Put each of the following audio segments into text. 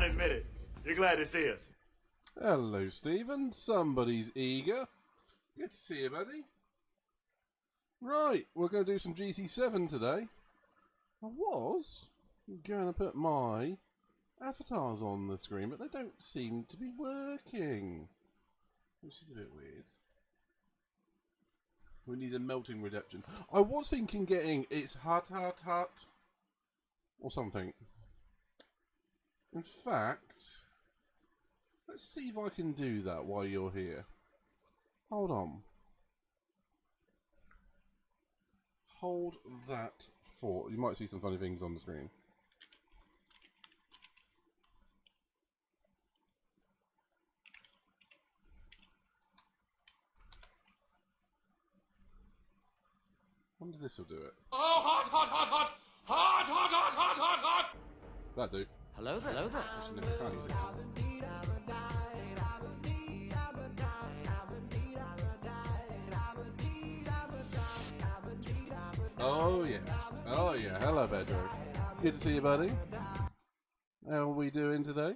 admit it. You're glad to see us. Hello, Stephen. Somebody's eager. Good to see you, buddy. Right, we're going to do some GT7 today. I was going to put my avatars on the screen, but they don't seem to be working, which is a bit weird. We need a melting reduction. I was thinking getting it's hot or something. In fact, let's see if I can do that while you're here. Hold on. Hold that for... You might see some funny things on the screen. I wonder if this will do it. Oh, hot, hot, hot, hot! Hot, hot, hot, hot, hot, hot! That do. Hello there. Hello there. Actually, no, I can't use it. Oh yeah. Oh yeah. Hello, Pedro. Good to see you, buddy. How are we doing today?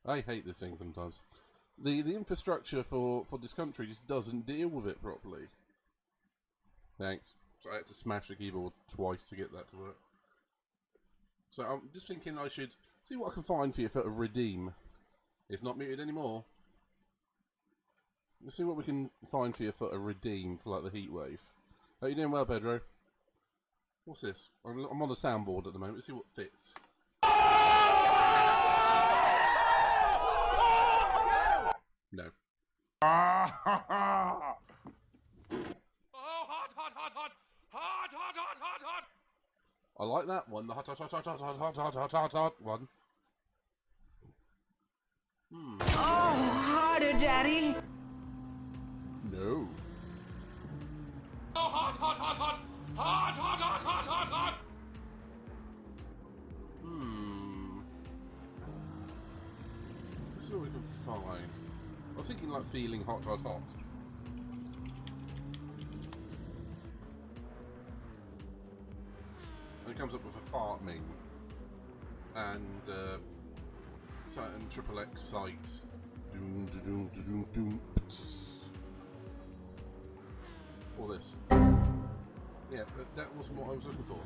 I hate this thing sometimes. The infrastructure for this country just doesn't deal with it properly. Thanks. So I had to smash the keyboard twice to get that to work. So I'm just thinking I should see what I can find for you for a redeem. It's not muted anymore. Let's see what we can find for you for a redeem for like the Heatwave. Are you doing well, Pedro? What's this? I'm on the soundboard at the moment. Let's see what fits. No. Oh, hot, hot, hot, hot! Hot, hot, hot, hot, hot! I like that one. The hot, hot, hot, hot, hot, hot, hot, hot, hot, hot one. Oh, harder, Daddy. No. Oh, hot, hot, hot, hot! Hot, hot, hot, hot, hot, hot! Let's see what we can find. I was thinking like feeling hot, hot, hot. And it comes up with a fart meme. And certain triple X site. Doom, doom, doom, doom, doom. Or this. Yeah, that wasn't what I was looking for.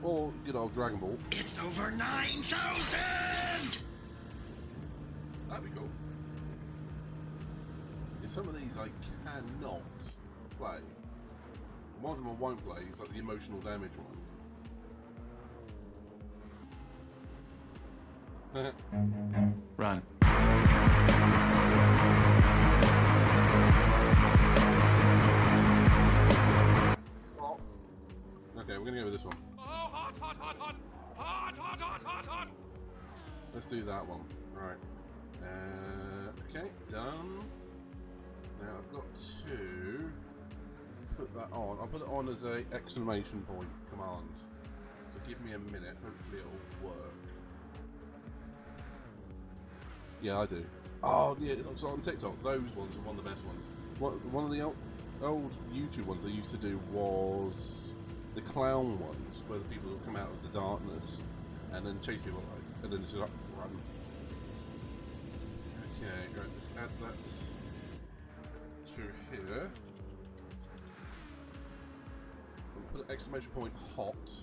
Or good old Dragon Ball. It's over 9,000! That'd be cool. Yeah, some of these I cannot play. One of them I won't play is like the emotional damage one. Run. Stop. Okay, we're gonna go with this one. Oh, hot, hot, hot, hot! Hot, hot, hot, hot, hot! Let's do that one. Right. Okay, done. Now I've got to put that on. I'll put it on as a exclamation point command. So give me a minute. Hopefully it'll work. Yeah, I do. Oh, yeah. So on TikTok, those ones are one of the best ones. One of the old YouTube ones they used to do was the clown ones, where the people would come out of the darkness and then chase people away, and then just like run. Okay, right, let's add that to here. We'll put an exclamation point hot.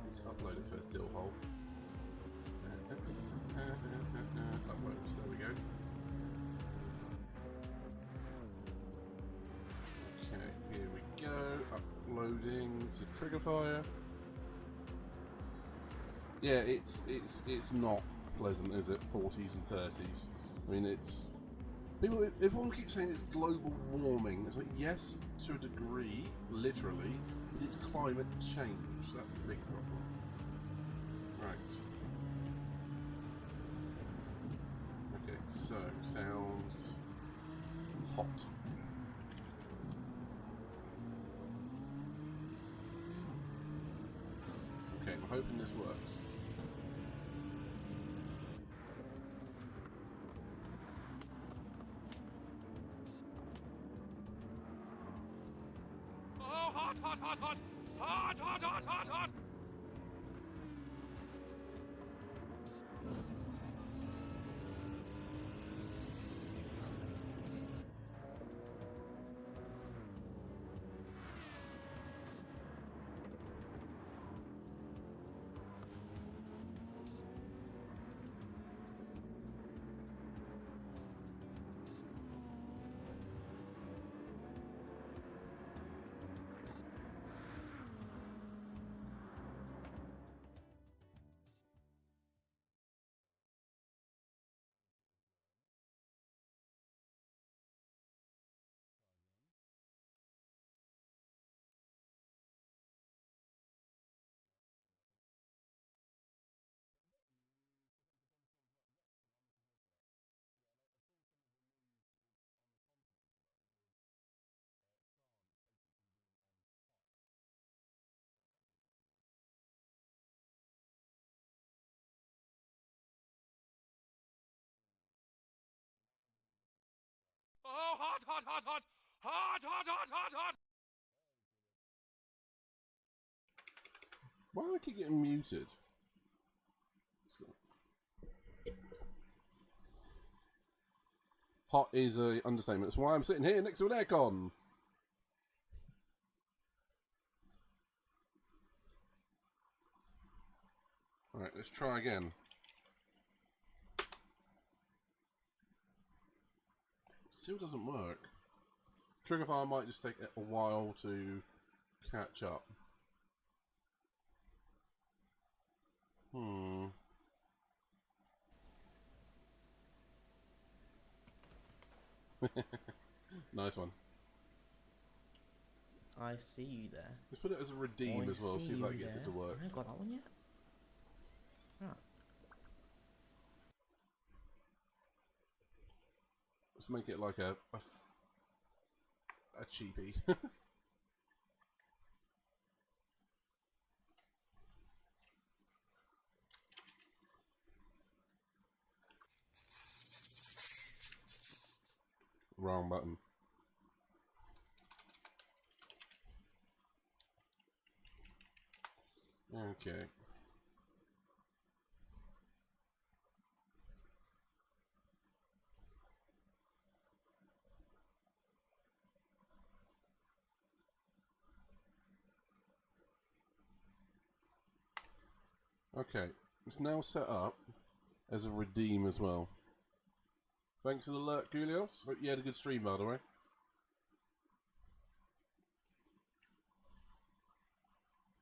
Need to upload it first, dill hole. Loading to trigger fire. Yeah, it's not pleasant, is it? 40s and 30s. I mean, it's people. Everyone keeps saying it's global warming. It's like, yes, to a degree, literally, but it's climate change. That's the big problem. Right. Okay, so sounds hot. Okay, I'm hoping this works. Oh, hot, hot, hot, hot! Hot, hot, hot, hot, hot! Oh, hot, hot, hot, hot! Hot, hot, hot, hot, hot! Why do I keep getting muted? So. Hot is an understatement. That's why I'm sitting here next to an aircon. Alright, let's try again. Still doesn't work. Trigger fire might just take a while to catch up. Nice one. I see you there. Let's put it as a redeem as well, see if that gets it to work. I haven't got that one yet. Ah. Let's make it like a cheapie. Wrong button. Okay. Okay, it's now set up as a redeem as well. Thanks for the alert, Gulios. Hope you had a good stream, by the way.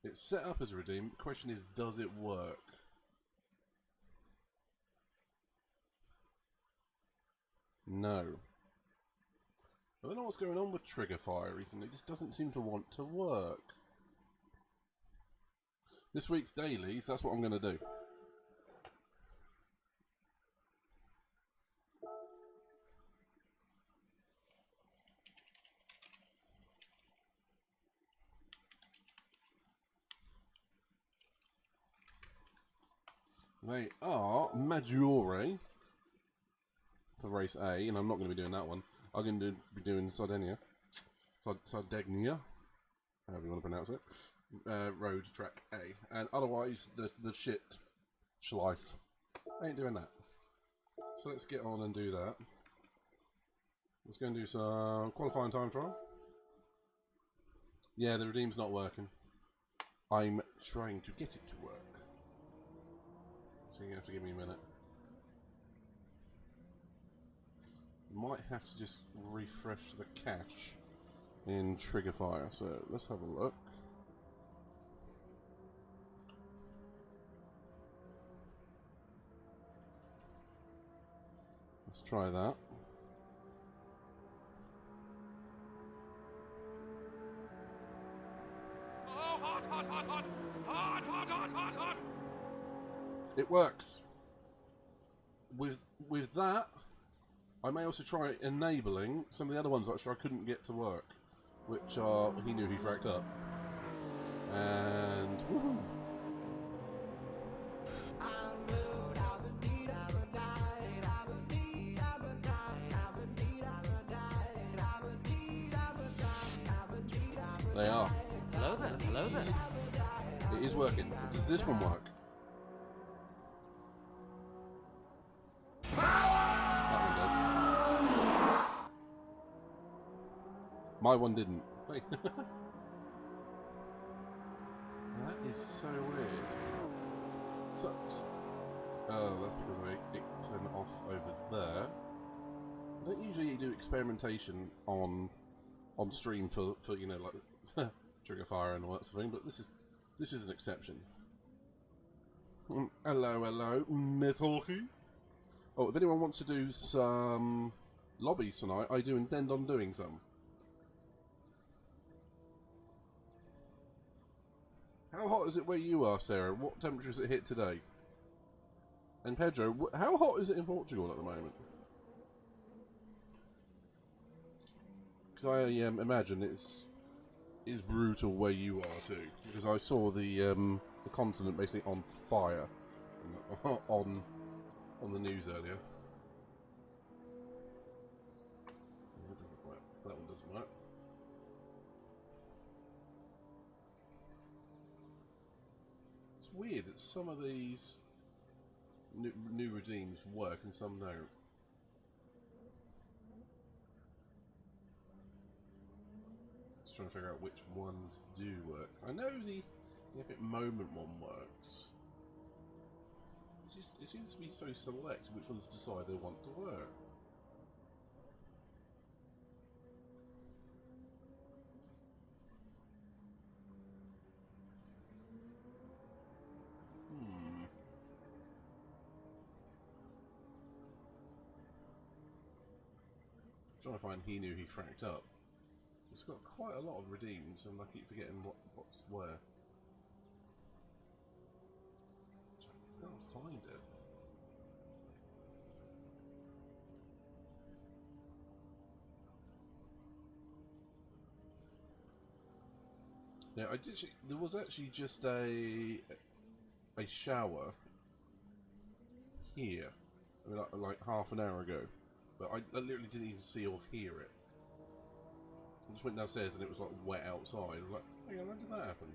It's set up as a redeem. The question is, does it work? No. I don't know what's going on with trigger fire recently. It just doesn't seem to want to work. This week's dailies, that's what I'm going to do. They are Maggiore for race A, and I'm not going to be doing that one. I'm going to be doing Sardinia. Sardinia, however you want to pronounce it. Road track A. And otherwise, the shit schleif. I ain't doing that. So let's get on and do that. Let's go and do some qualifying time trial. Yeah, the redeem's not working. I'm trying to get it to work. So you have to give me a minute. Might have to just refresh the cache in trigger fire. So let's have a look. Let's try that. Oh, hot, hot, hot, hot! Hot, hot, hot, hot, hot! It works. With that, I may also try enabling some of the other ones which I couldn't get to work, which are he knew he fracked up. And woohoo! They are. Hello there, hello there. It is working. Does this one work? That one does. My one didn't. That is so weird. Sucks. Oh, that's because it turned off over there. I don't usually do experimentation on stream for you know, like trigger fire and all that sort of thing, but this is an exception. Hello, Metalkey. Oh, if anyone wants to do some lobbies tonight, I do intend on doing some. How hot is it where you are, Sarah? What temperature has it hit today? And Pedro, how hot is it in Portugal at the moment? Because I imagine it's brutal where you are too. Because I saw the continent basically on fire on the news earlier. That doesn't work. That one doesn't work. It's weird that some of these new redeems work and some don't. Just trying to figure out which ones do work. I know the Epic Moment one works. It seems to be so select which ones decide they want to work. Trying to find he knew he fracked up. It's got quite a lot of redeems, and I keep forgetting what's where. I can't find it. Yeah, I did. There was actually just a shower here. I mean, like half an hour ago. But I literally didn't even see or hear it. I just went downstairs and it was like wet outside. I was like, hang on, when did that happen?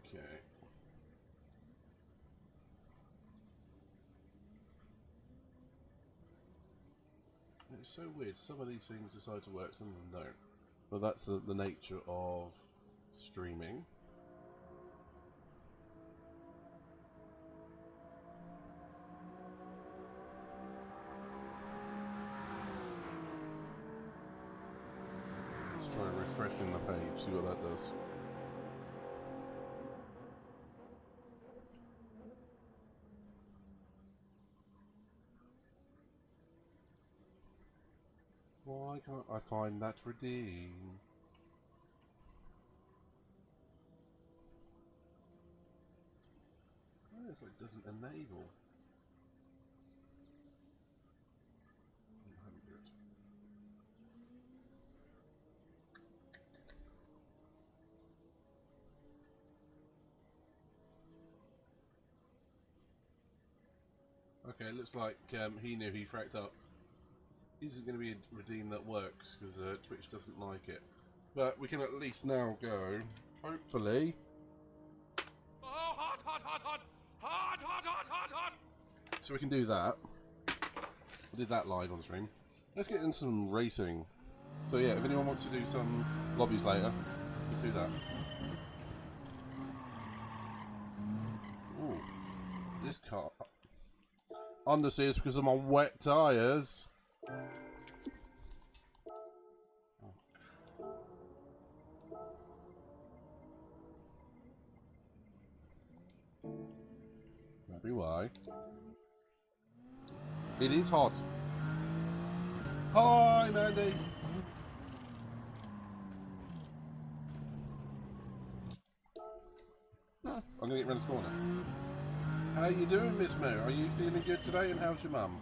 Okay. It's so weird. Some of these things decide to work, some of them don't. But that's the nature of streaming. Let's try refreshing the page, see what that does. Why can't I find that redeem? Oh, it's like it doesn't enable. 100. Okay, it looks like he knew he fracked up. Isn't going to be a redeem that works because Twitch doesn't like it. But we can at least now go, hopefully. Oh, hot, hot, hot, hot! Hot, hot, hot, hot, hot! So we can do that. I did that live on stream. Let's get into some racing. So yeah, if anyone wants to do some lobbies later, let's do that. Ooh, this car. Understeers because of my wet tyres. Maybe why. It is hot. Hi, Mandy. I'm gonna get around this corner. How you doing, Miss Moo? Are you feeling good today? And how's your mum?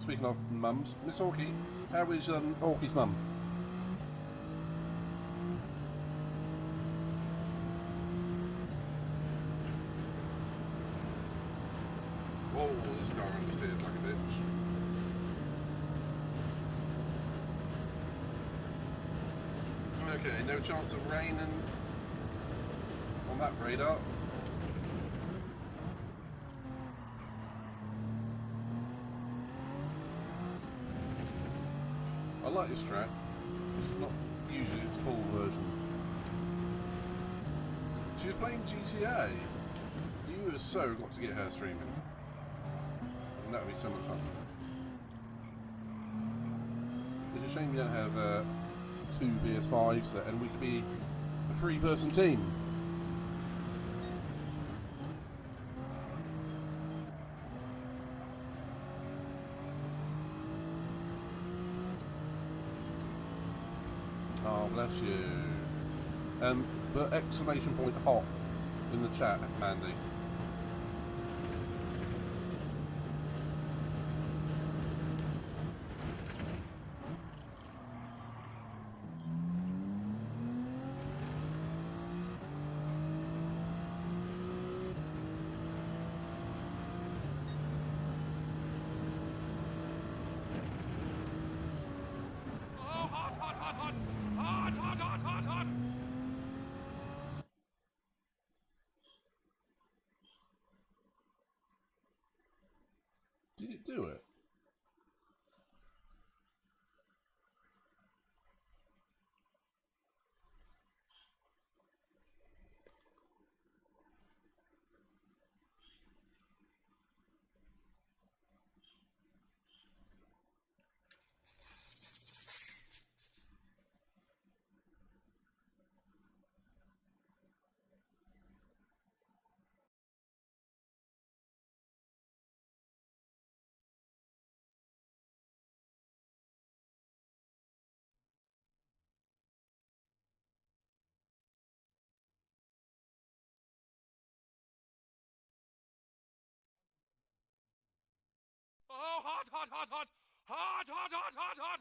Speaking of mums, Miss Hawkey, how is Hawkey's mum? Whoa, this car understeers like a bitch. Okay, no chance of rain and on that radar. I like this track. It's not usually its full version. She was playing GTA. You have so got to get her streaming. And that would be so much fun. It's a shame you don't have 2 PS5s there, and we could be a 3-person team. Oh, bless you. But exclamation point hot in the chat, Mandy. Oh, hot, hot, hot, hot! Hot, hot, hot, hot, hot! Did it do it? Oh, hot, hot, hot, hot! Hot, hot, hot, hot, hot!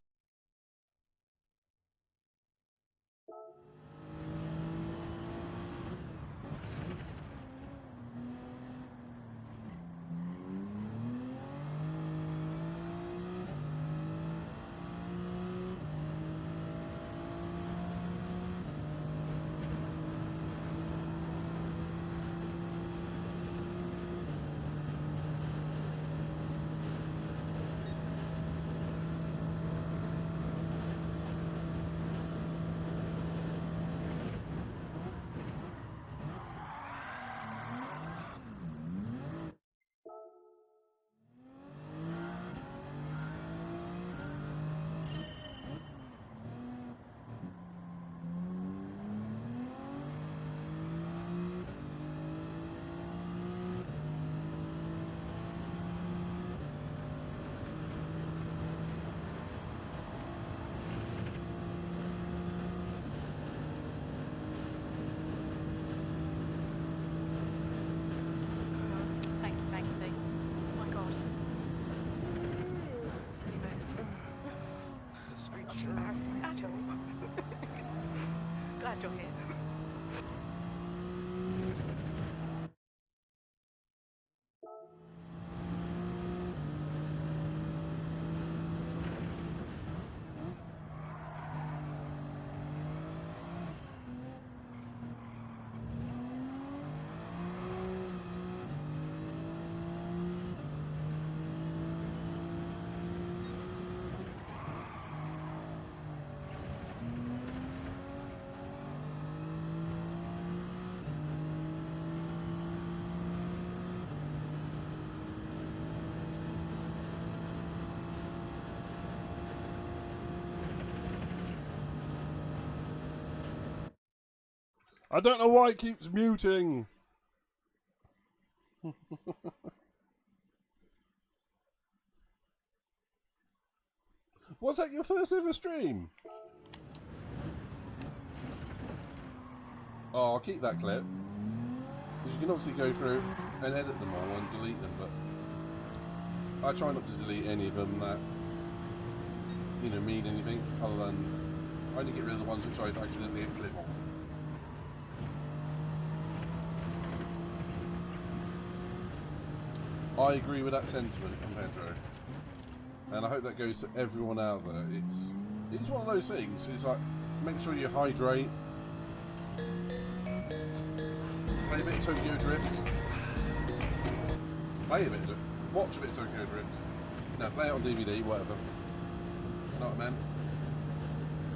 Thank you, Maxie. Oh my god. The street That's sure embarrassing at all. Glad you're here. I don't know why it keeps muting. Was that your first ever stream? Oh, I'll keep that clip. Because you can obviously go through and edit them all and delete them, but I try not to delete any of them that, you know, mean anything other than I only get rid of the ones which I've accidentally hit clip on. I agree with that sentiment from Pedro, and I hope that goes to everyone out there. It's one of those things. It's like, make sure you hydrate, play a bit of Tokyo Drift, watch a bit of Tokyo Drift. No, play it on DVD, whatever. Know what I meant?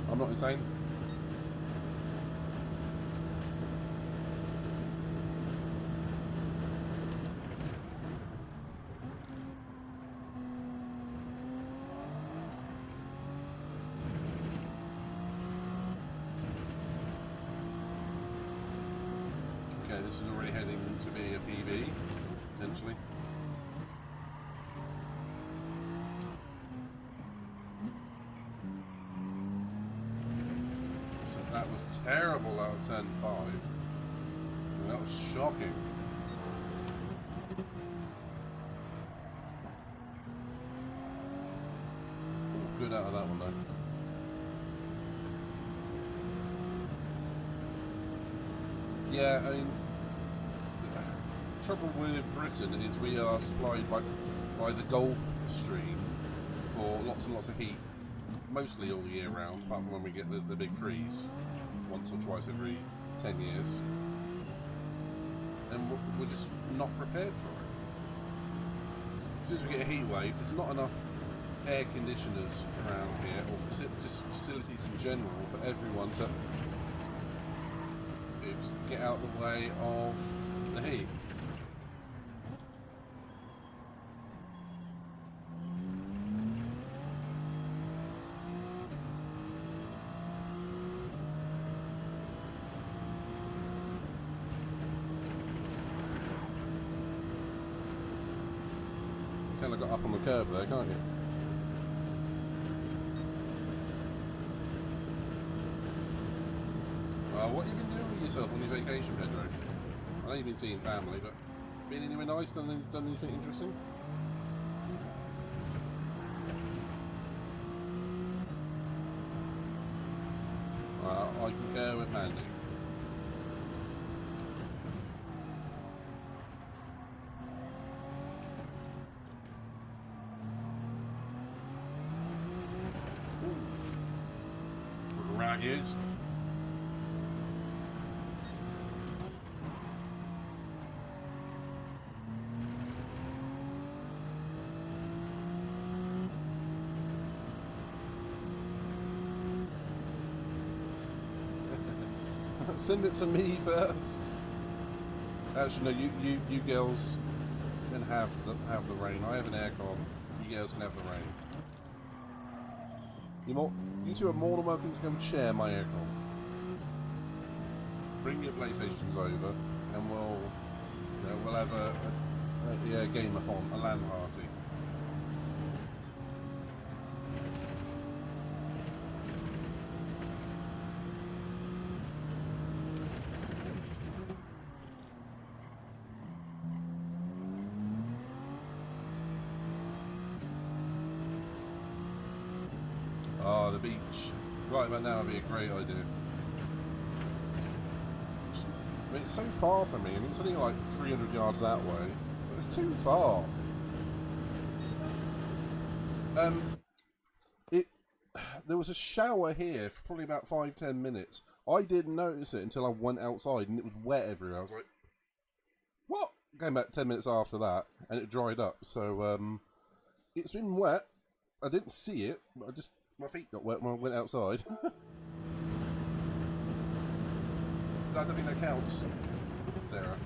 I'm not insane. Okay, this is already heading to be a PB, eventually. So that was terrible out of turn 5. That was shocking. Oh, good out of that one though. Yeah, I mean, the trouble with Britain is we are supplied by the Gulf Stream for lots and lots of heat, mostly all year round, apart from when we get the big freeze, once or twice every 10 years. And we're just not prepared for it. As soon as we get a heat wave, there's not enough air conditioners around here, or just facilities in general, for everyone to get out the way of the heat. Tell I got up on the curb there, can't you? What have you been doing with yourself on your vacation, Pedro? I know you've been seeing family, but been anywhere nice? Done anything interesting? I concur with Mandy. Ooh. Ragged. Send it to me first. Actually, no. You girls can have the rain. I have an aircon. You girls can have the rain. You two are more than welcome to come share my aircon. Bring your PlayStations over, and we'll have a game-a-thon, a LAN party. Oh, the beach. Right about now would be a great idea. I mean, it's so far from me. I mean, it's only like 300 yards that way. But it's too far. There was a shower here for probably about 5-10 minutes. I didn't notice it until I went outside and it was wet everywhere. I was like, what? Came back 10 minutes after that and it dried up. So, it's been wet. I didn't see it, but my feet got wet when I went outside. I don't think that counts, Sarah.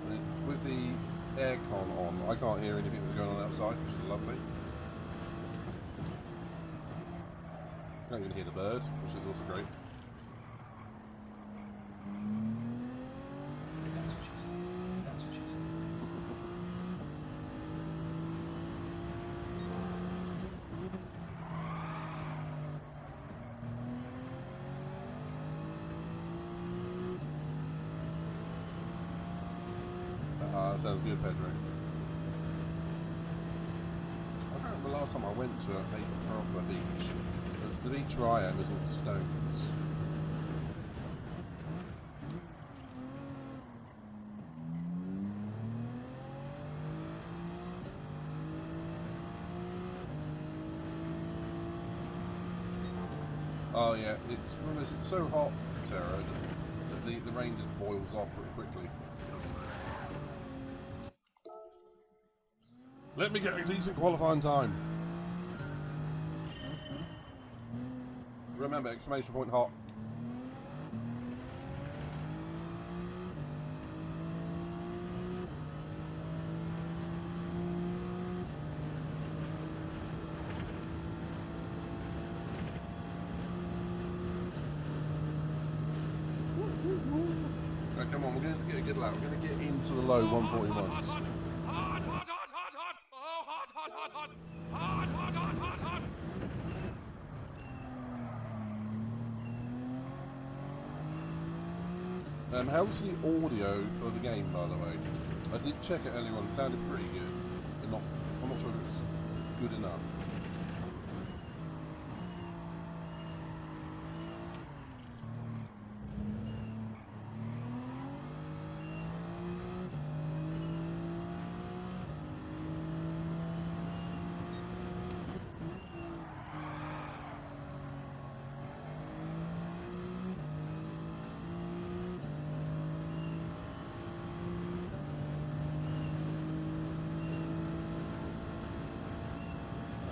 I mean, with the aircon on, I can't hear anything that's going on outside, which is lovely. I'm going to hear the bird, which is also great. That's what she said. That's what she said. That sounds good, Pedro. I can't remember the last time I went to a proper beach. Because the beach where I am is all stones. Oh yeah, it's so hot, Sarah, that the rain just boils off pretty quickly. Let me get a decent qualifying time. Remember, exclamation point hot. Right, come on, we're going to get a good lap. We're going to get into the low 141s. How's the audio for the game, by the way? I did check it earlier on. It sounded pretty good, but I'm not sure if it was good enough.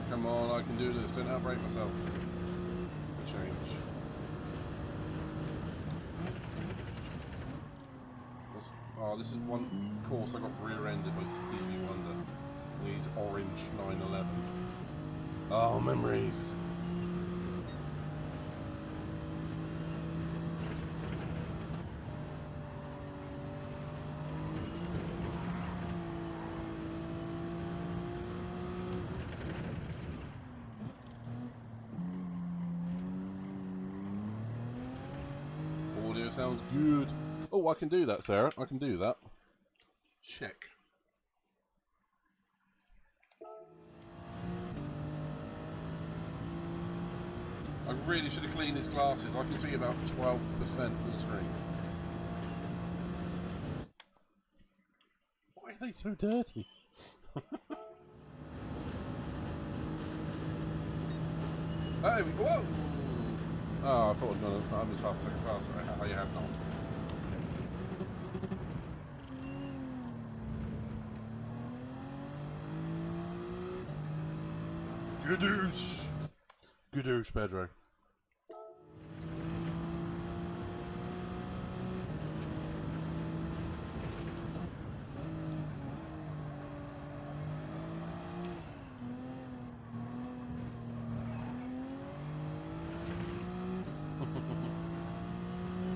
Come on, I can do this. Don't outbrake myself. For change. This is one course I got rear-ended by Stevie Wonder. These orange 911. Oh, memories. Audio sounds good. Oh, I can do that, Sarah. I can do that. Check. I really should have cleaned his glasses. I can see about 12% of the screen. Why are they so dirty? Hey, whoa! Oh, I thought I was half a second faster. How you have not? Gadoosh! Gadoosh, Pedro.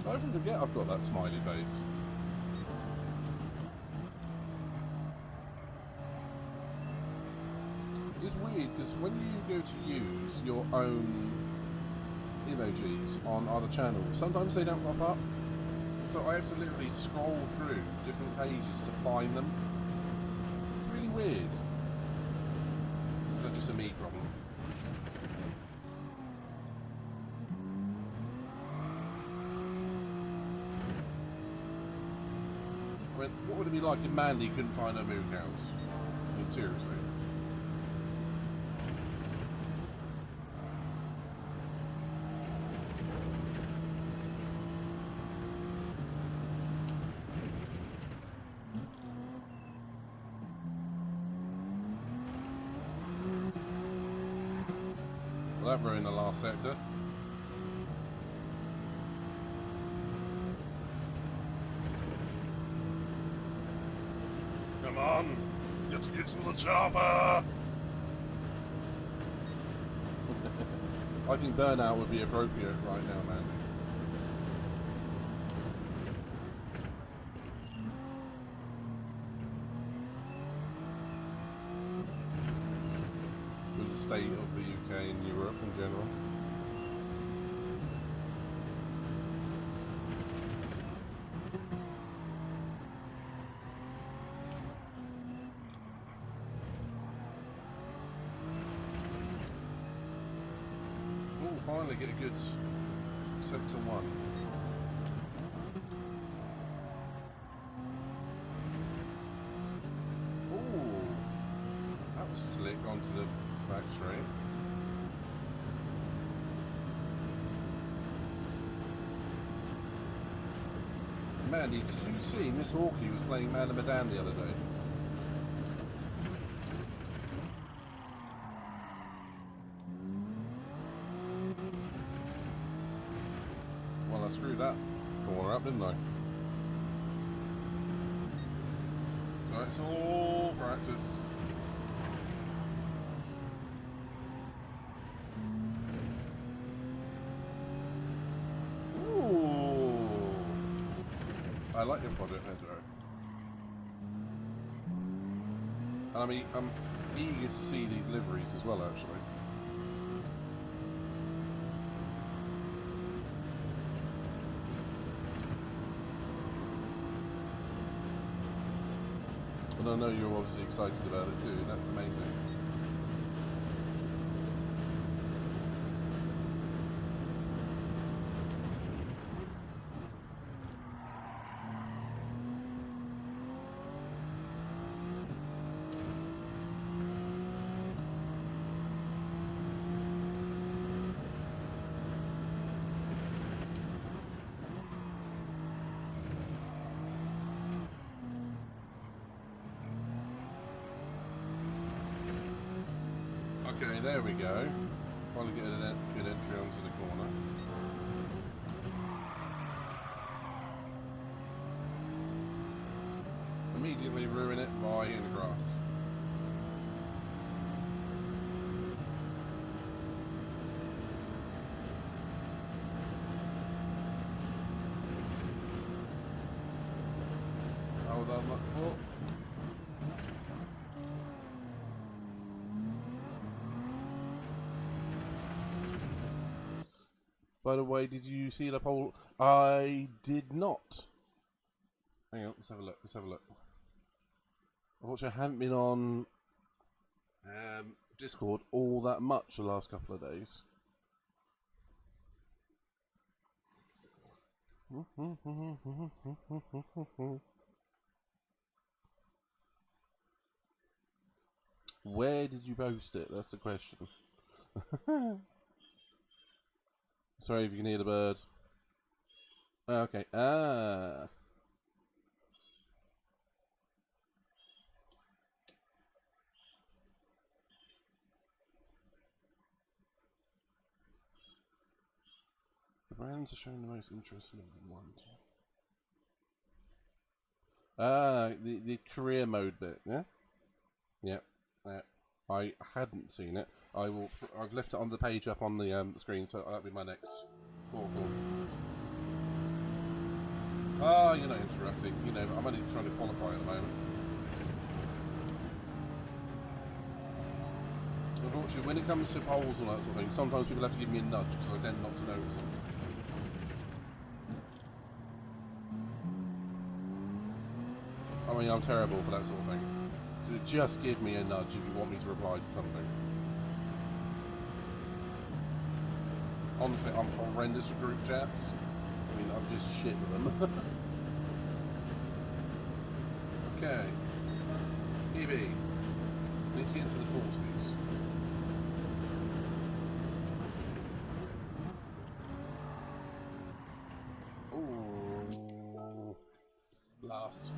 I often forget I've got that smiley face. It's weird because when you go to use your own emojis on other channels, sometimes they don't pop up. So I have to literally scroll through different pages to find them. It's really weird. Is that just a me problem? I mean, what would it be like if Mandy couldn't find her moon house? I mean, seriously. Well, that ruined the last sector. Come on! You have to get to the chopper! I think burnout would be appropriate right now, man. With the state of the UK and Europe in general. Finally get a good sector 1. Ooh, that was slick onto the back straight. Mandy, did you see Miss Hawkey was playing Man of Medan the other day? Well, I screwed that corner up, didn't I? So it's all practice. Ooh, I like your project, Pedro. And I mean, I'm eager to see these liveries as well, actually. And I know you're obviously excited about it too, that's the main thing. Okay, there we go. Finally get a good entry onto the corner. Immediately ruin it by hitting the grass. Oh, that luck for. By the way, did you see the poll? I did not. Hang on, let's have a look. Let's have a look. Unfortunately, I haven't been on Discord all that much the last couple of days. Where did you post it? That's the question. Sorry if you can hear the bird. Okay. Ah. The brands are showing the most interest in one. Ah, the career mode bit, yeah? Yep. I hadn't seen it. I've left it on the page up on the screen, so that'll be my next portal. Oh, you're not interrupting. You know, I'm only trying to qualify at the moment. Unfortunately, when it comes to polls and that sort of thing, sometimes people have to give me a nudge because I tend not to notice them. I mean, I'm terrible for that sort of thing. So just give me a nudge if you want me to reply to something. Honestly, I'm horrendous with group chats. I mean, I'm just shit with them. Okay. EB. Need to get into the 40s. Ooh. Last.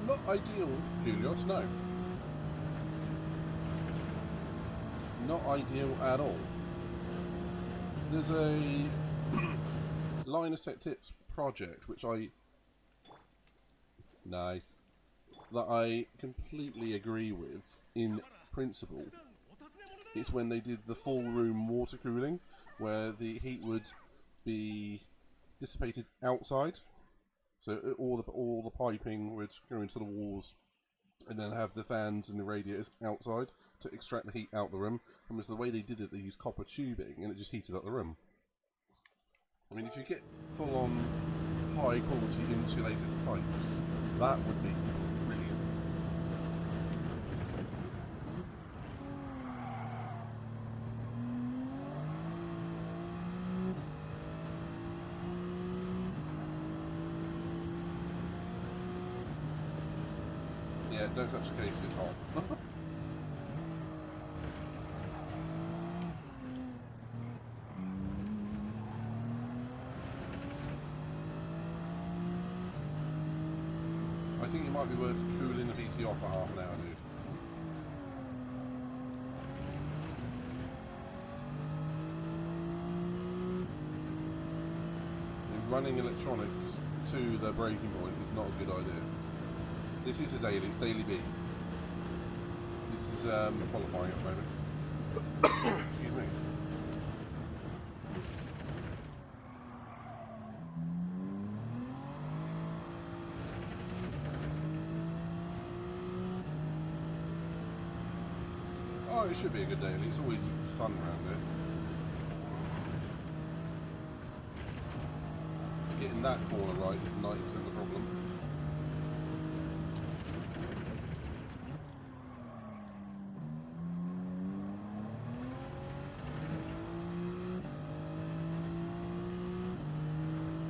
Not ideal, Julius, no. Not ideal at all. There's a line of set tips project, which I that I completely agree with in principle. It's when they did the full room water cooling, where the heat would be dissipated outside, so all the piping would go into the walls, and then have the fans and the radiators outside to extract the heat out the room. And with the way they did it, they used copper tubing, and it just heated up the room. I mean, if you get full-on high-quality insulated pipes, that would be brilliant. Yeah, don't touch the case if it's hot. I think it might be worth cooling the PC off for half an hour, dude. And running electronics to the breaking point is not a good idea. This is a daily, it's daily B. This is qualifying at the moment. Excuse me. Oh, it should be a good daily. It's always fun around here. So getting that corner right is 90% the problem.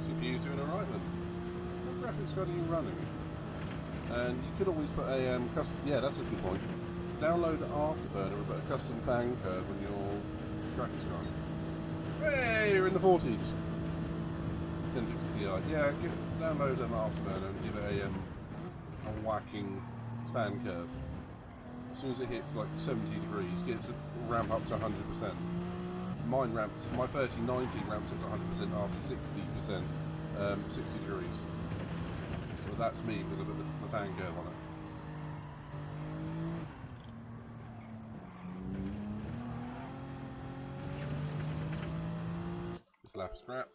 CPU's doing alright then. What graphics card are you running? And you could always put a custom. Yeah, that's a good point. Download Afterburner and put a custom fan curve on your graphics card. Hey, you're in the 40s. 1050 Ti. Yeah, download Afterburner and give it a whacking fan curve. As soon as it hits like 70 degrees, get it to ramp up to 100%. Mine ramps, my 3090 ramps up to 100% after 60%, 60 degrees. Well, that's me because I put the fan curve on it. This lap is crap.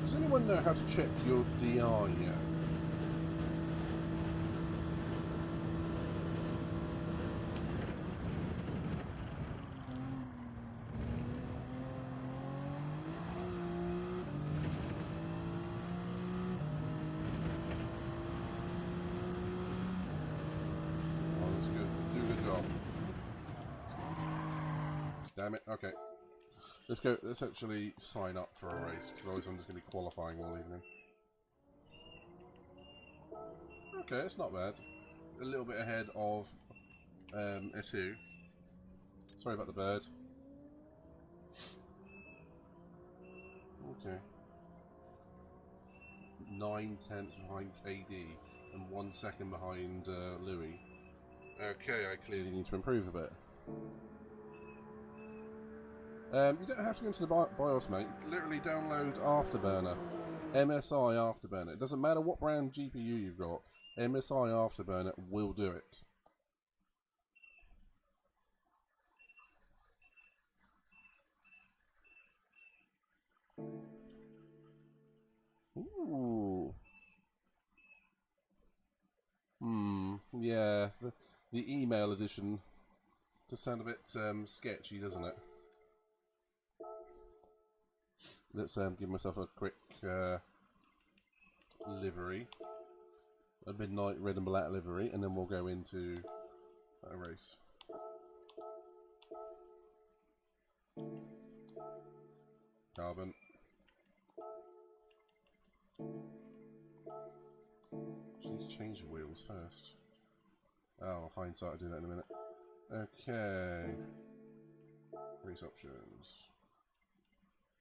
Does anyone know how to check your DR yet? Oh, that's good. Do a good job. Damn it. Okay. Let's go. Let's actually sign up for a race, because otherwise I'm just going to be qualifying all evening. Okay, it's not bad. A little bit ahead of S2. Sorry about the bird. Okay. 9/10 behind KD and 1 second behind Louis. Okay, I clearly need to improve a bit. You don't have to go into the BIOS, mate. Literally download Afterburner. MSI Afterburner. It doesn't matter what brand GPU you've got. MSI Afterburner will do it. Ooh. Yeah. The email edition does sound a bit sketchy, doesn't it? Let's give myself a quick livery. A midnight red and black livery, and then we'll go into a race. Carbon. Just need to change the wheels first. Oh, hindsight, I'll do that in a minute. Okay. Race options.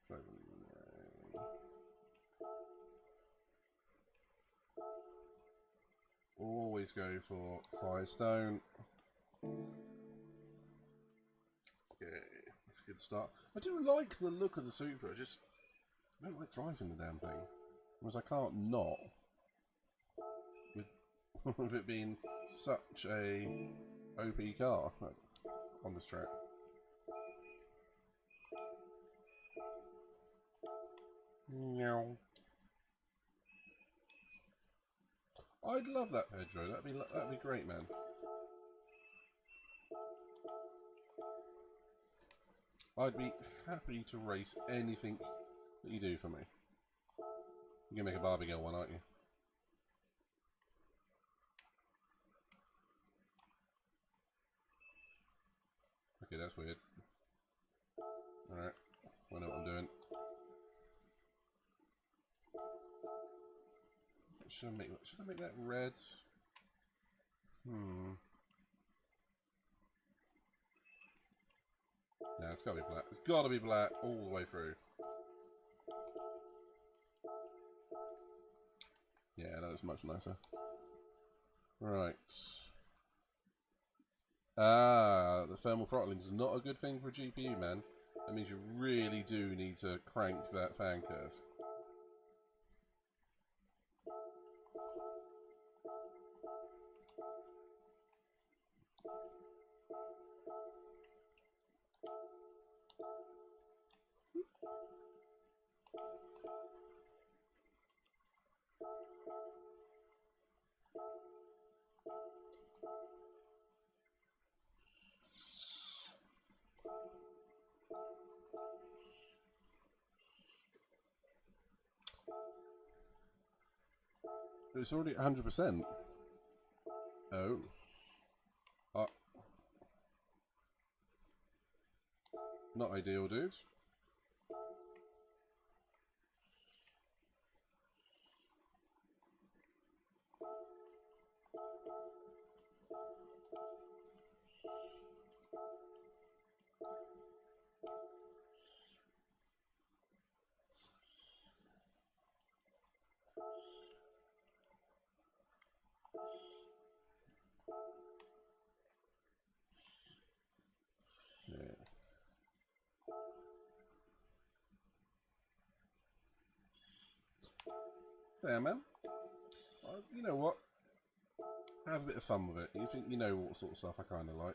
Driving. Always go for Firestone. Okay, that's a good start. I do like the look of the Supra, I just don't like driving the damn thing. Because I can't not. With it being such a OP car on this track. Meow. I'd love that Pedro. That'd be great, man. I'd be happy to race anything that you do for me. You're gonna make a Barbie girl one, aren't you? Okay, that's weird. Alright, I know what I'm doing. Should I make that red? No, it's gotta be black. It's gotta be black all the way through. Yeah, that was much nicer. Right. Ah, the thermal throttling is not a good thing for a GPU, man. That means you really do need to crank that fan curve. It's already 100%. Oh. Not ideal, dude. Yeah. Fair, man. You know what? Have a bit of fun with it. You think you know what sort of stuff I kind of like.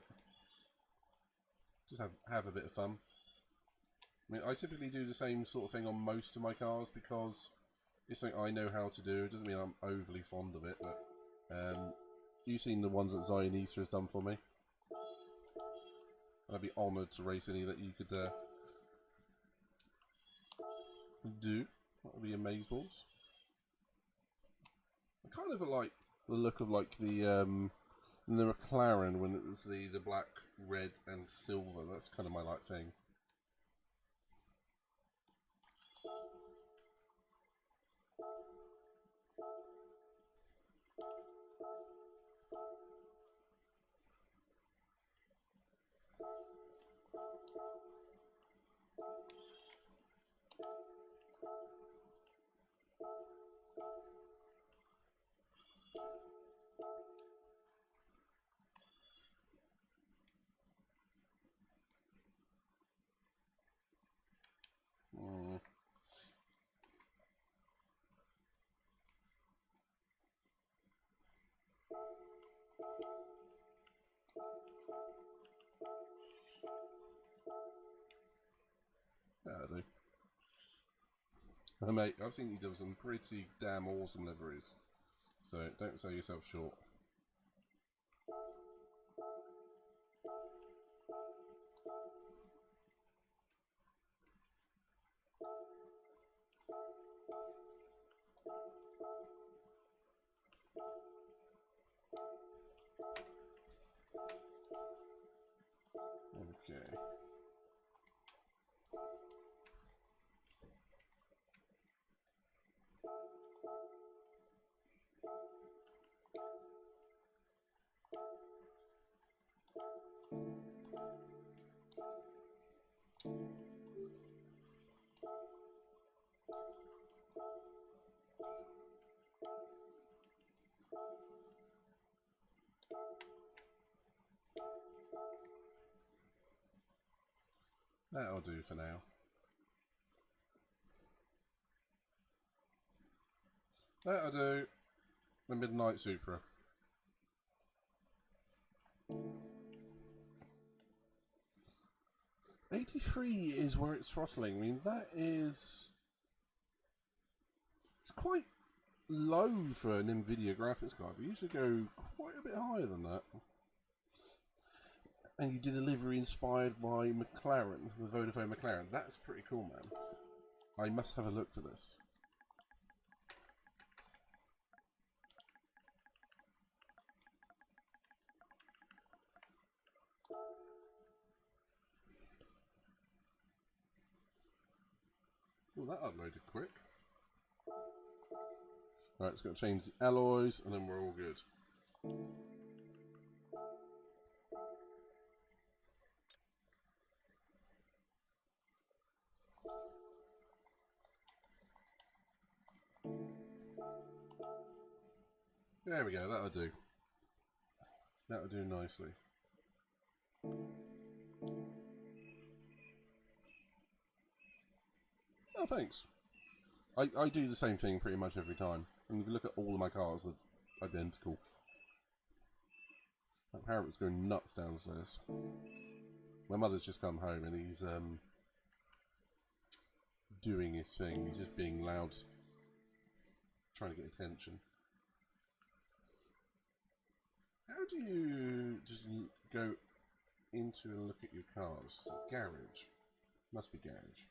Just have a bit of fun. I mean, I typically do the same sort of thing on most of my cars because it's something I know how to do. It doesn't mean I'm overly fond of it, but you've seen the ones that Zionisa has done for me. I'd be honoured to race any that you could do. That would be amazeballs. I kind of like the look of like the McLaren when it was the black, red, and silver. That's kind of my like thing. Yeah, I do. Mate, I've seen you do some pretty damn awesome liveries, so don't sell yourself short. Okay. That'll do for now. That'll do. The Midnight Supra. $83 is where it's throttling. I mean, that is... It's quite low for an NVIDIA graphics card. We usually go quite a bit higher than that. And you did a livery inspired by McLaren, the Vodafone McLaren. That's pretty cool, man. I must have a look for this. Well, that uploaded quick. Right, it's got to change the alloys, and then we're all good. There we go, that'll do. That'll do nicely. Oh, thanks. I do the same thing pretty much every time. And you can look at all of my cars, they're identical. That parrot was going nuts downstairs. My mother's just come home and he's doing his thing. He's just being loud, trying to get attention. How do you just go into and look at your cars? Is it garage? Must be garage.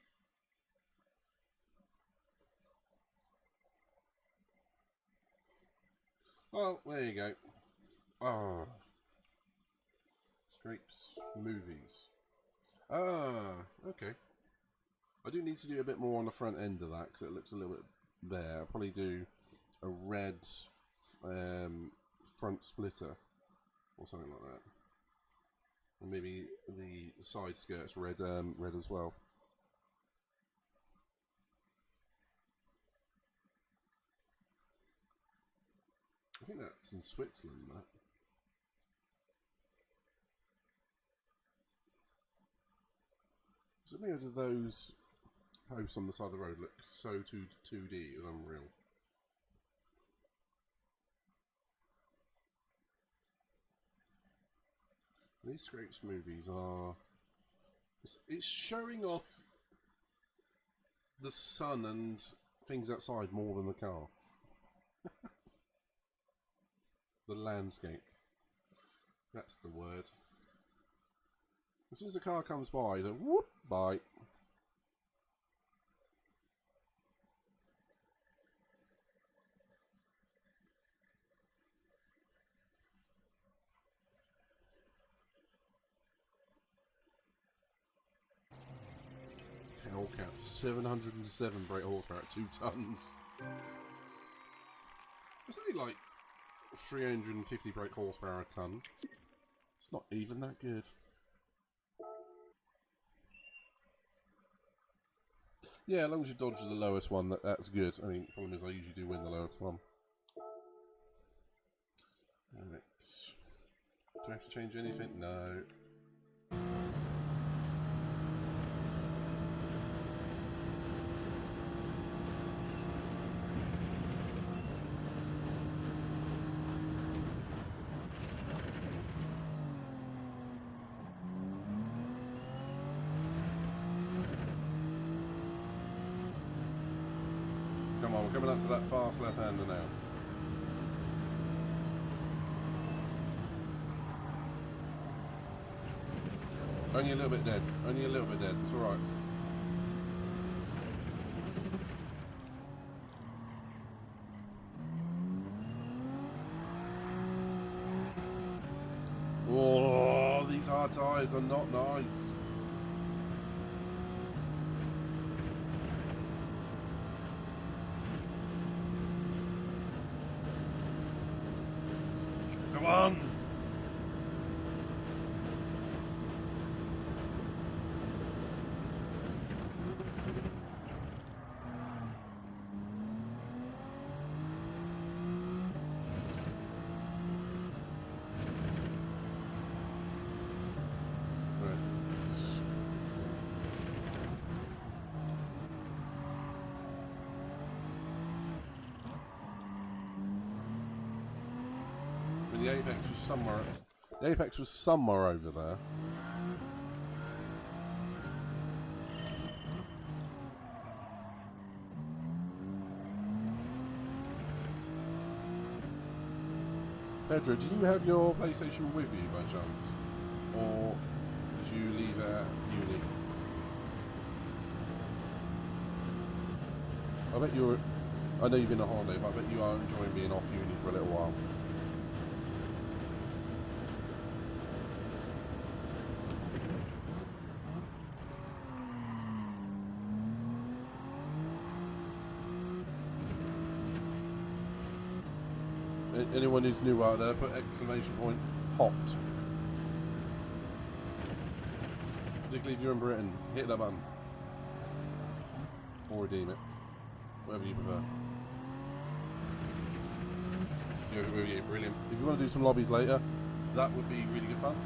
Well, there you go. Ah. Scrapes movies. Ah, okay. I do need to do a bit more on the front end of that because it looks a little bit there. I'll probably do a red front splitter or something like that. And maybe the side skirts red, red as well. I think that's in Switzerland, that. So maybe do those posts on the side of the road look so 2D and unreal. These scrapes movies are... It's showing off the sun and things outside more than the car. The landscape. That's the word. As soon as the car comes by, the whoop, bye. Hellcat, 707 brake horsepower at 2 tons. It's only like 350 brake horsepower a ton. It's not even that good. Yeah, as long as you dodge the lowest one, that's good. I mean, the problem is I usually do win the lowest one. Alright. Do I have to change anything? No. Come on, we're coming up to that fast left-hander now. Only a little bit dead. Only a little bit dead. It's alright. Oh, these hard tyres are not nice. Come on! And the apex was somewhere. The apex was somewhere over there. Pedro, do you have your PlayStation with you by chance? Or did you leave it at uni? I bet you're... I know you've been on holiday, but I bet you are enjoying being off uni for a little while. Anyone who's new out there, put exclamation point hot. Particularly if you're in Britain, hit that button. Or redeem it. Whatever you prefer. Yeah, brilliant. If you want to do some lobbies later, that would be really good fun.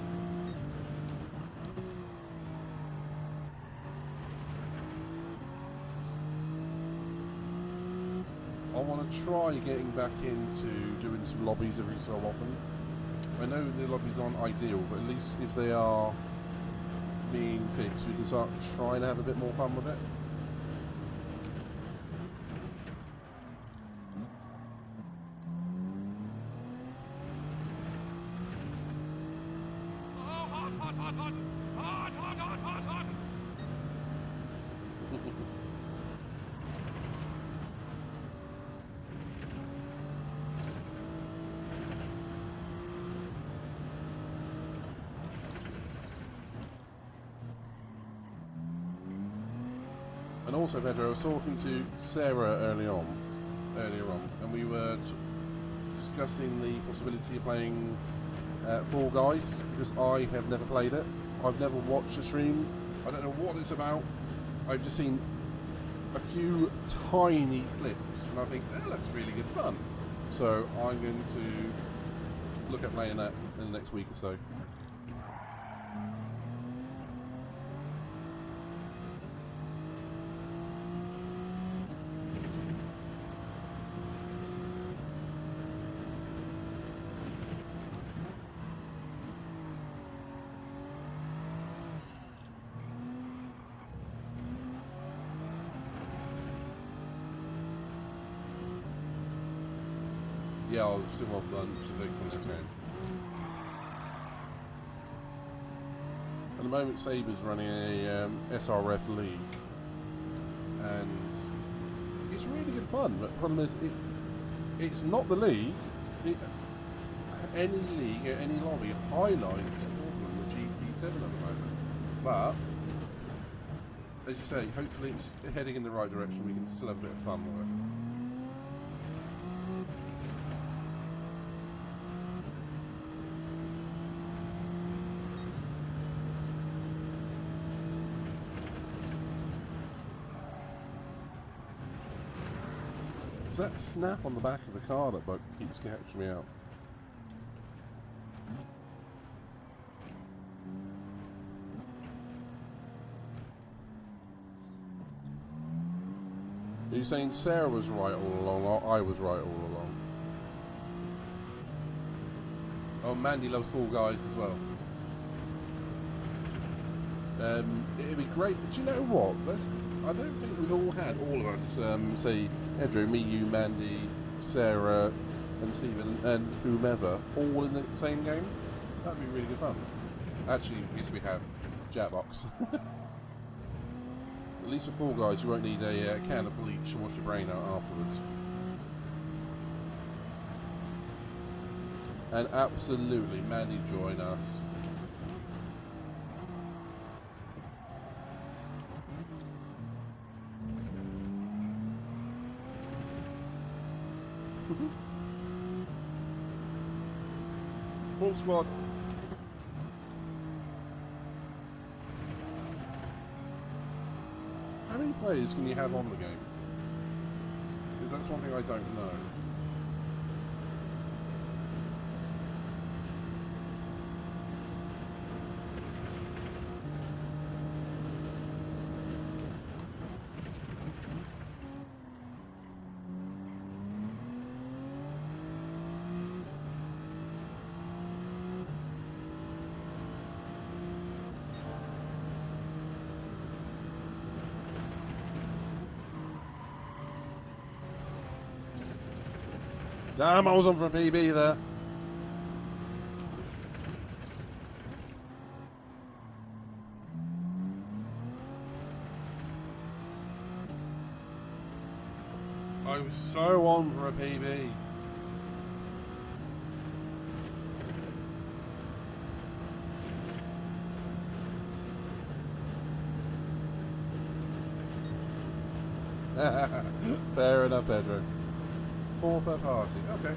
I want to try getting back into doing some lobbies every so often. I know the lobbies aren't ideal, but at least if they are being fixed, we can start trying to have a bit more fun with it. And also, Pedro, I was talking to Sarah earlier on, and we were discussing the possibility of playing Fall Guys, because I have never played it. I've never watched a stream. I don't know what it's about. I've just seen a few tiny clips, and I think that looks really good fun. So I'm going to look at playing that in the next week or so. Yeah, I was still on lunch to fix on this game. At the moment, Saber's running a SRF league, and it's really good fun. But the problem is, it's not the league. Any league, any lobby highlights the problem with GT7 at the moment. But as you say, hopefully it's heading in the right direction. We can still have a bit of fun with it. It's that snap on the back of the car that keeps catching me out. Are you saying Sarah was right all along, or I was right all along? Oh, Mandy loves Fall Guys as well. It'd be great. Do you know what? I don't think we've all had, all of us, say, Andrew, me, you, Mandy, Sarah, and Stephen, and whomever, all in the same game. That'd be really good fun. Actually, yes, we have. Jackbox. At least for Fall Guys, you won't need a can of bleach to wash your brain out afterwards. And absolutely, Mandy, join us. Full squad. How many players can you have on the game? Because that's one thing I don't know. Damn, I was on for a PB there. I was so on for a PB. Fair enough, Pedro. 4 per party. Okay.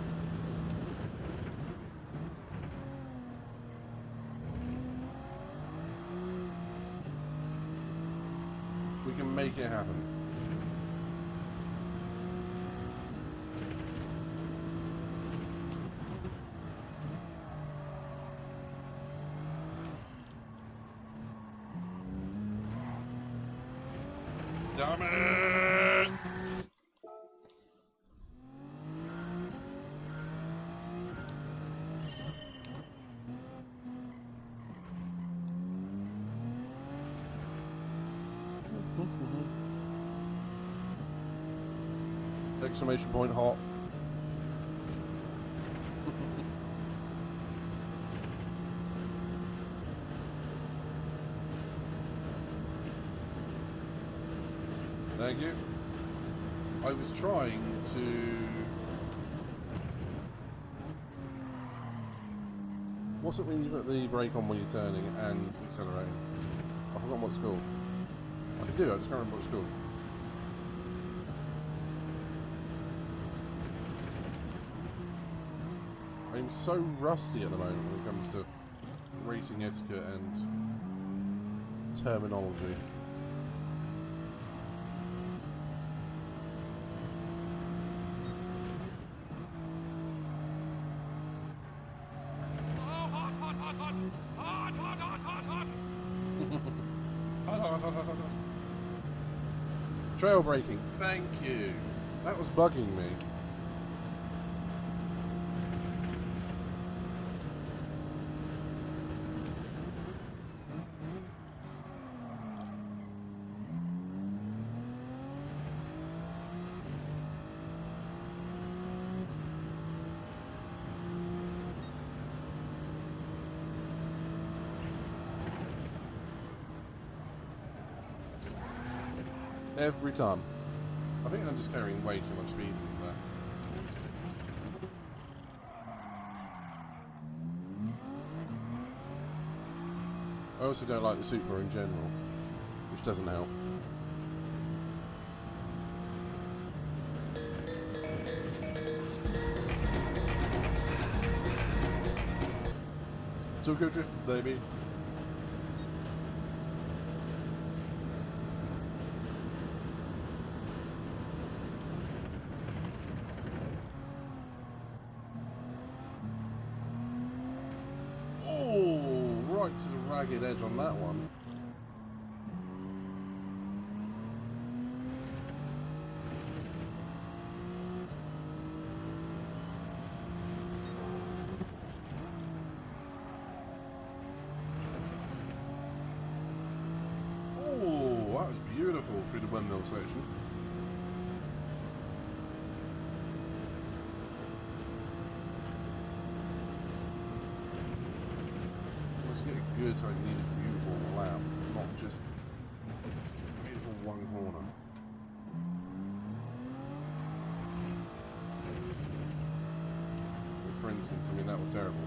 We can make it happen. Damn it! Exclamation point hot. Thank you. I was trying to... What's it when you put the brake on when you're turning and accelerating? I've forgotten what it's called. I can do it, I just can't remember what it's called. I'm so rusty at the moment when it comes to racing etiquette and terminology. Trail braking, thank you. That was bugging me. Every time. I think I'm just carrying way too much speed into that. I also don't like the Supra in general, which doesn't help. Tokyo Drift, baby. Right to the ragged edge on that one. Oh, that was beautiful through the windmill section. To get a good time, you need a beautiful lap, not just a beautiful one corner. For instance, I mean, that was terrible.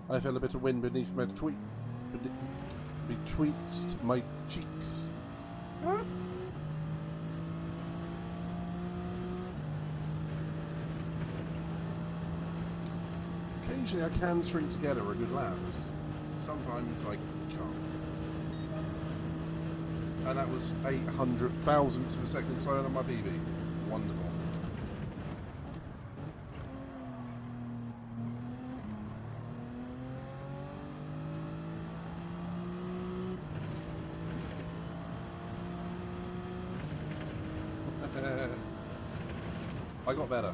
I feel a bit of wind beneath my betwixt my cheeks. Huh? Occasionally I can string together a good lap, it's just sometimes I can't. And that was 800 thousandths of a second slower than my PB. Wonderful. I got better.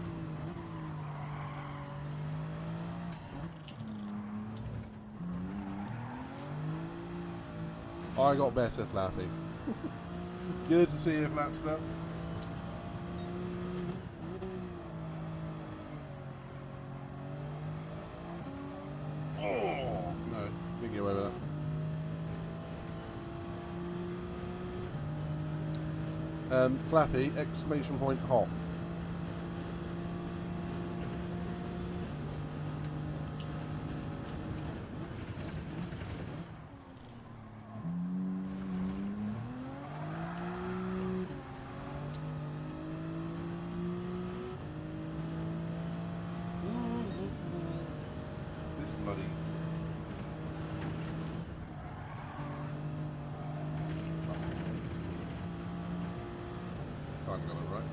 I got better, Flappy. Good to see you, Flapster. Oh, no. Didn't get away with that. Flappy, exclamation point hot. What's this bloody... Can't get it right.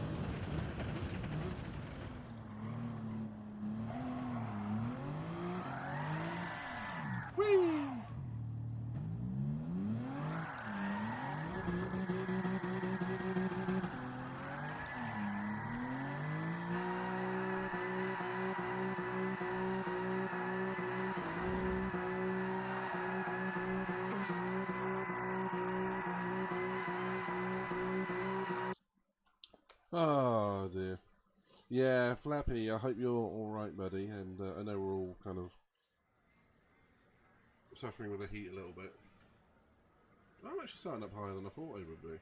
Whee! Oh dear. Yeah, Flappy, I hope you're alright, buddy, and I know we're all kind of suffering with the heat a little bit. I'm actually starting up higher than I thought I would be.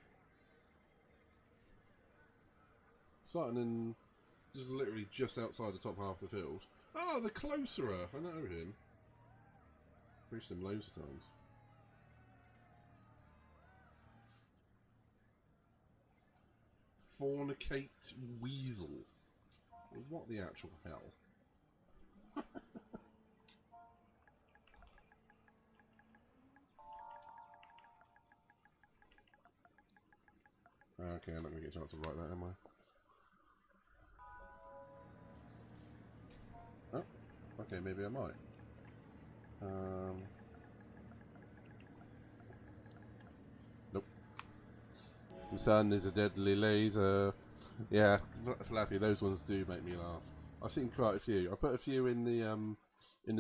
Starting in just literally just outside the top half of the field. Oh, the Closerer! I know him. Reached him loads of times. Fornicate Weasel. What the actual hell? Okay, I'm not going to get a chance to write that, am I? Oh, okay, maybe I might. Nope. The sun is a deadly laser. Yeah, Flappy, those ones do make me laugh. I've seen quite a few. I put a few in the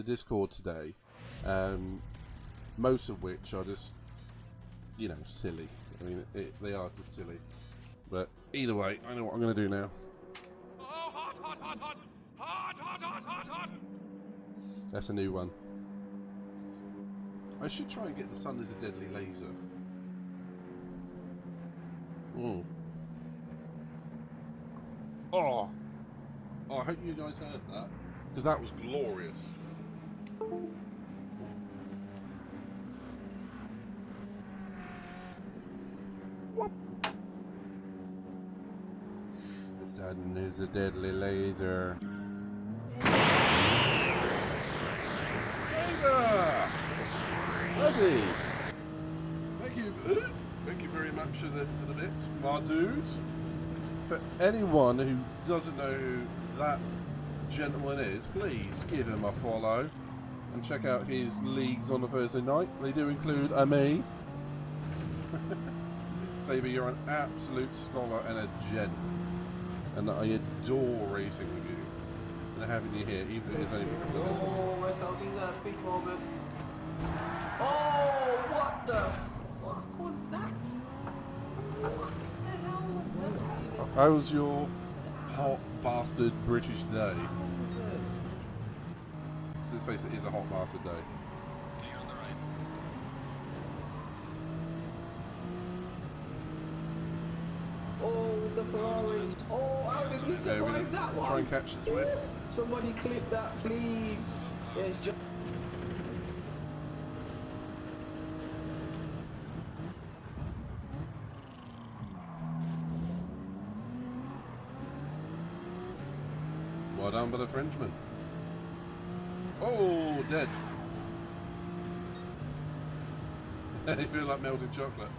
Discord today. Most of which are just, you know, silly. I mean, they are just silly. But either way, I know what I'm going to do now. Oh, hot, hot, hot, hot! Hot, hot, hot, hot, hot! That's a new one. I should try and get the sun as a deadly laser. Oh, I hope you guys heard that, because that was glorious. Whoop. The sun is a deadly laser. Saber! Buddy! Thank you very much for the bits, my dude. For anyone who doesn't know who that gentleman is, please give him a follow and check out his leagues on a Thursday night. They do include me. Saber, you're an absolute scholar and a gent, and I adore racing with you and having you here, even if it is only for a couple of minutes. Oh, we're holding that big moment. Oh, what the fuck was that? What the hell was that? How was your hot bastard British day? So let's face it, it is a hot bastard day. Clear on the right. Oh, the Ferrari. Oh, how did we Okay, we're survive gonna that one? try and catch the Swiss. Somebody clip that, please. Yes, just... Well done by the Frenchman. Oh, dead. They feel like melted chocolate.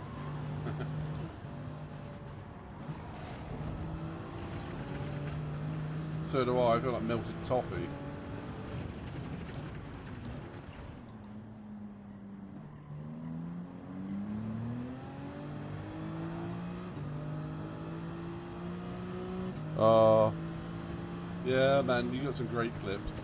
So do I feel like melted toffee. Oh. Yeah, man, you got some great clips.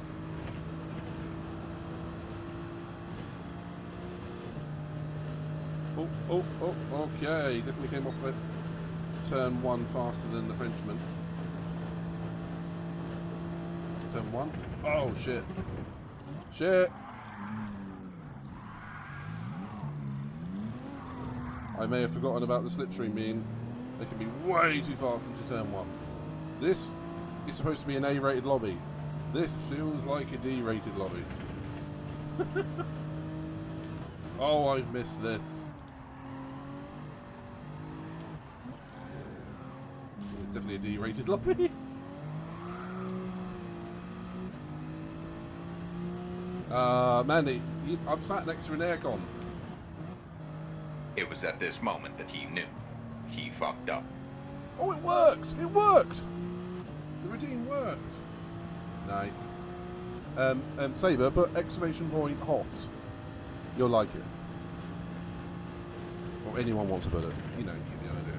Okay. Definitely came off the turn 1 faster than the Frenchman. Turn 1. Oh, shit. Shit. I may have forgotten about the slipstream being... They can be way too fast into turn 1. This is supposed to be an A-rated lobby. This feels like a D-rated lobby. Oh, I've missed this. It's definitely a D-rated lobby. Mandy, I'm sat next to an aircon. It was at this moment that he knew. He fucked up. Oh, it works! It worked! The routine worked. Nice. Saber, but exclamation point hot. You'll like it. Or anyone wants to put it. You know, you get the idea.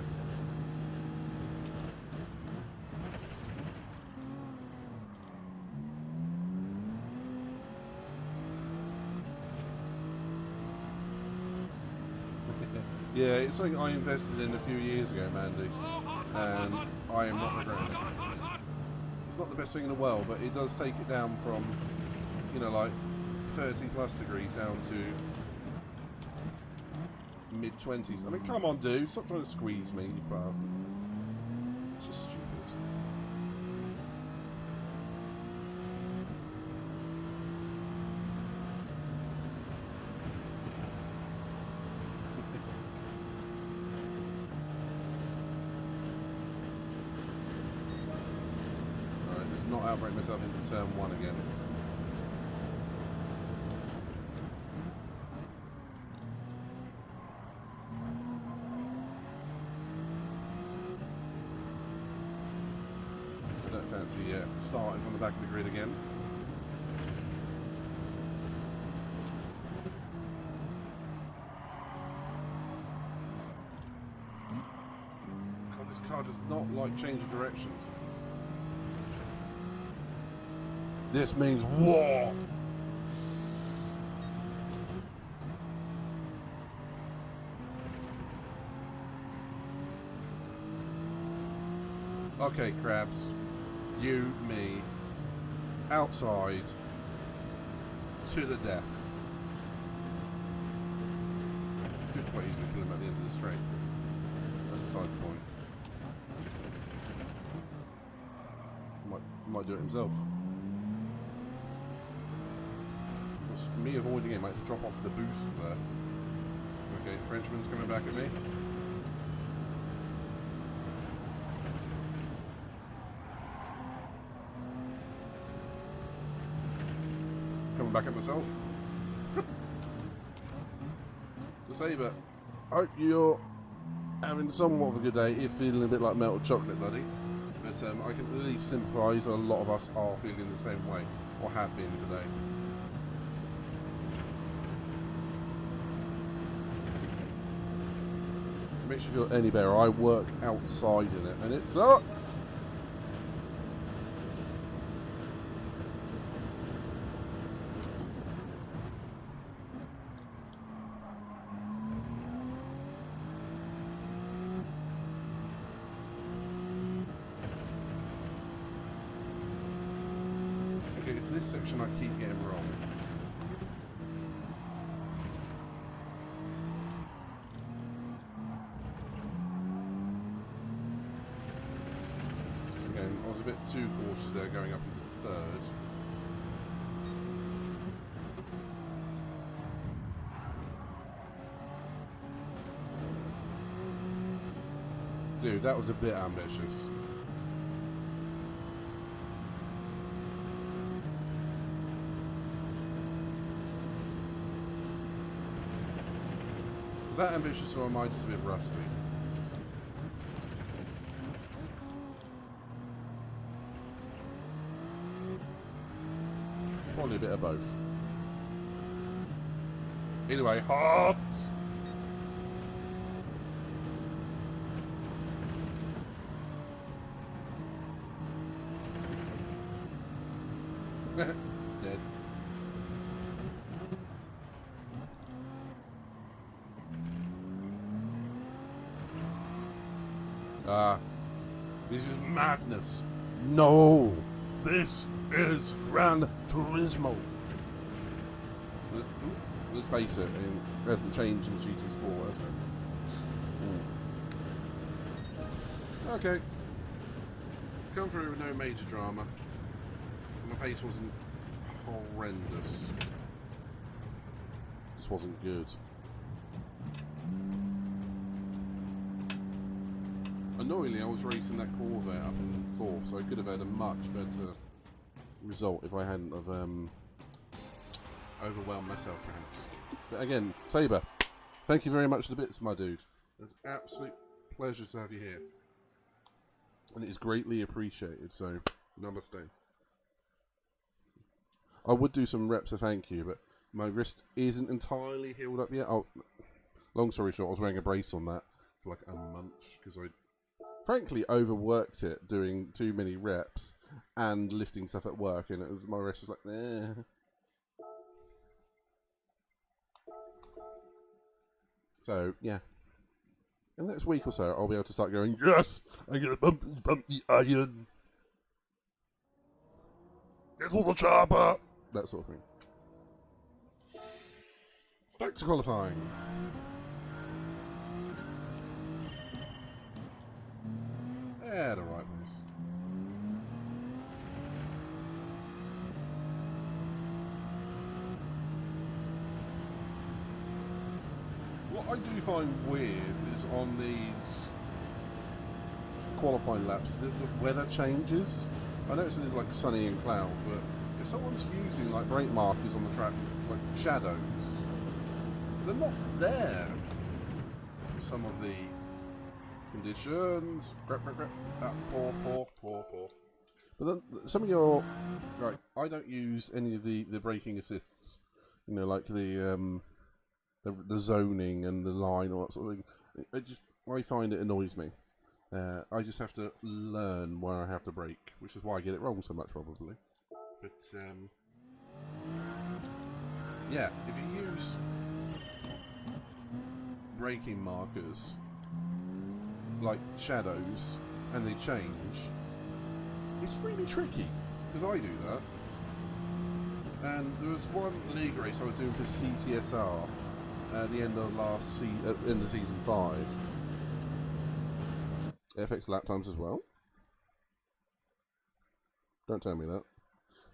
Yeah, it's something I invested in a few years ago, Mandy, and I am not regretting it. It's not the best thing in the world, but it does take it down from, you know, like 30 plus degrees down to mid-20s. I mean, come on, dude, stop trying to squeeze me, you bastard. It's just stupid. Not outbreak myself into turn 1 again. I don't fancy starting from the back of the grid again. God, this car does not like change of directions. This means war. Okay, crabs. You, me, outside, to the death. Could quite easily kill him at the end of the straight. That's besides the point. Might do it himself. Me avoiding him, I had to drop off the boost there. Okay, Frenchman's coming back at me. Coming back at myself. The Saber, I hope you're having somewhat of a good day. You're feeling a bit like melted chocolate, buddy. But I can really sympathise. A lot of us are feeling the same way, or have been today. Makes you feel any better. I work outside in it, and it sucks. Okay, it's this section I keep getting wrong. I was a bit too cautious there going up into third. Dude, that was a bit ambitious. Was that ambitious, or am I just a bit rusty? Probably a bit of both. Anyway, hot! Dead. This is madness. No! This is Gran Turismo. Let's face it, it hasn't changed in GT Sport, has it? Okay. Come through with no major drama. My pace wasn't horrendous. Just wasn't good. Annoyingly, I was racing that Corvette up in 4th, so I could have had a much better result if I hadn't have overwhelmed myself, perhaps. But again, Saber, thank you very much for the bits, my dude. It's an absolute pleasure to have you here. And it is greatly appreciated, so namaste. I would do some reps of thank you, but my wrist isn't entirely healed up yet. Oh, long story short, I was wearing a brace on that for like a month because I frankly overworked it doing too many reps and lifting stuff at work, and my wrist was like, eh. So, yeah. In the next week or so, I'll be able to start going, yes, I get a bumpy iron. Get all the chopper. That sort of thing. Back to qualifying. Yeah, the right place. What I do find weird is on these qualifying laps, the weather changes. I know it's like sunny and cloud, but if someone's using like brake markers on the track, like shadows, they're not there. Some of the conditions, poor. But then some of your, like, I don't use any of the braking assists. You know, like the zoning and the line or that sort of thing. I find it annoys me. I just have to learn where I have to brake, which is why I get it wrong so much probably. But yeah, if you use braking markers like shadows and they change, it's really tricky because I do that. And there was one league race I was doing for CTSR at the end of end of season 5. It affects lap times as well. Don't tell me that.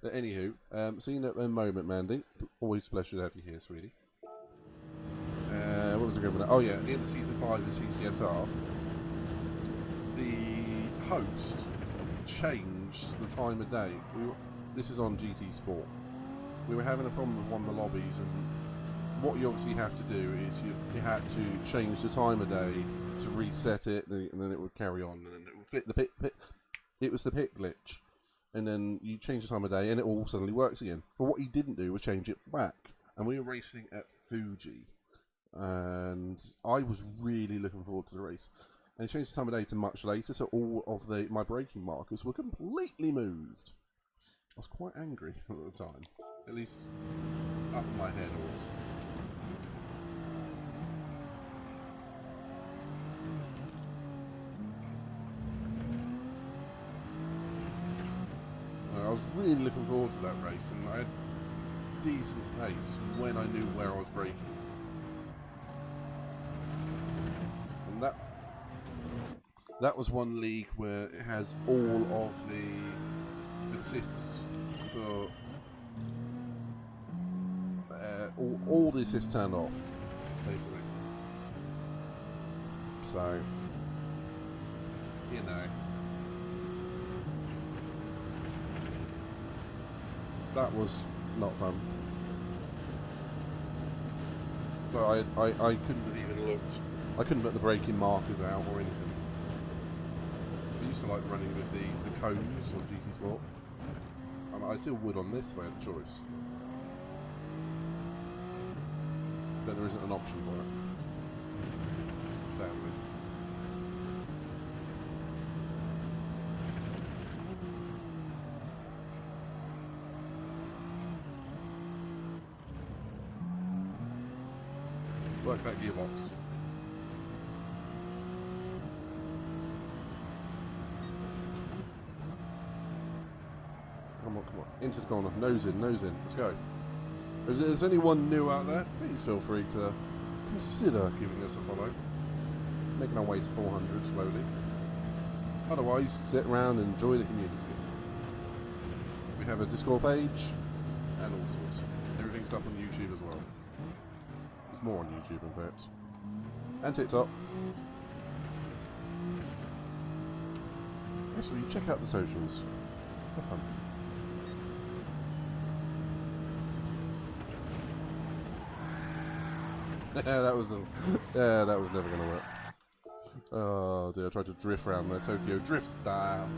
But anywho, see you in a moment, Mandy. Always a pleasure to have you here, sweetie. What was I going with that? Oh yeah, at the end of season 5 of CTSR, the host changed the time of day. This is on GT Sport. We were having a problem with one of the lobbies, and what you obviously have to do is you had to change the time of day to reset it, and then it would carry on, and then it would fit the pit. It was the pit glitch, and then you change the time of day, and it all suddenly works again. But what he didn't do was change it back, and we were racing at Fuji, and I was really looking forward to the race. And he changed the time of day to much later, so all of my braking markers were completely moved. I was quite angry at the time, at least up in my head it was. I was really looking forward to that race, and I had decent pace when I knew where I was braking. And that was one league where it has all of the assists for all the assists turned off, basically. So, you know. That was not fun. So I couldn't have even looked. I couldn't put the braking markers out or anything. I used to like running with the cones on GT Sport. I still would on this if I had the choice. But there isn't an option for it, sadly. Work that gearbox. into the corner. Nose in, nose in. Let's go. If there's anyone new out there, please feel free to consider giving us a follow. Making our way to 400 slowly. Otherwise, sit around and enjoy the community. We have a Discord page and all sorts. Everything's up on YouTube as well. There's more on YouTube, in fact. And TikTok. Actually, check out the socials. Have fun. that was never gonna work. Oh dear, I tried to drift around there, Tokyo drift style.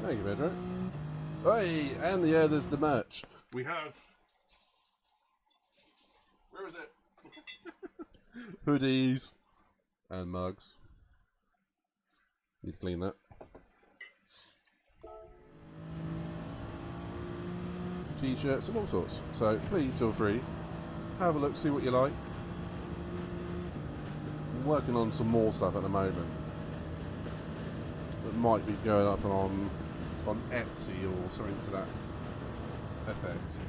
Thank you, Pedro. Hey, and yeah, there's the merch. We have. Where is it? Hoodies and mugs. Need to clean that. T-shirts and all sorts. So please feel free. Have a look, see what you like. I'm working on some more stuff at the moment that might be going up on Etsy or something to that effect.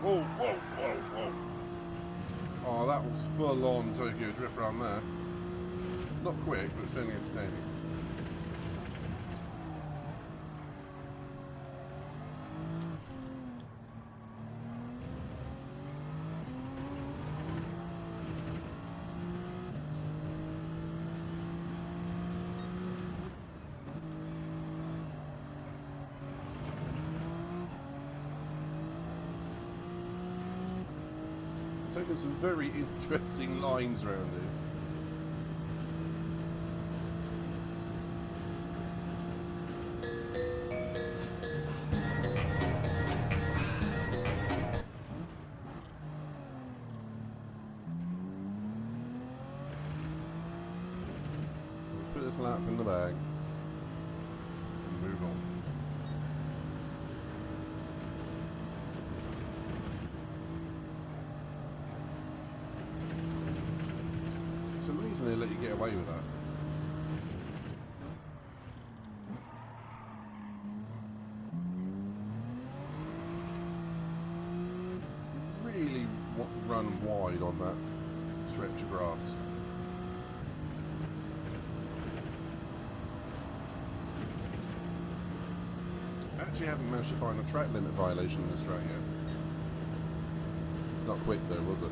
Whoa, whoa, whoa, whoa. Oh, that was full on Tokyo Drift around there. Not quick, but it's only entertaining. Taking some very interesting lines around here. Let's put this lap in the bag and move on. It's amazing they let you get away with that. Really run wide on that stretch of grass. Actually haven't managed to find a track limit violation in this track yet. It's not quick though, was it?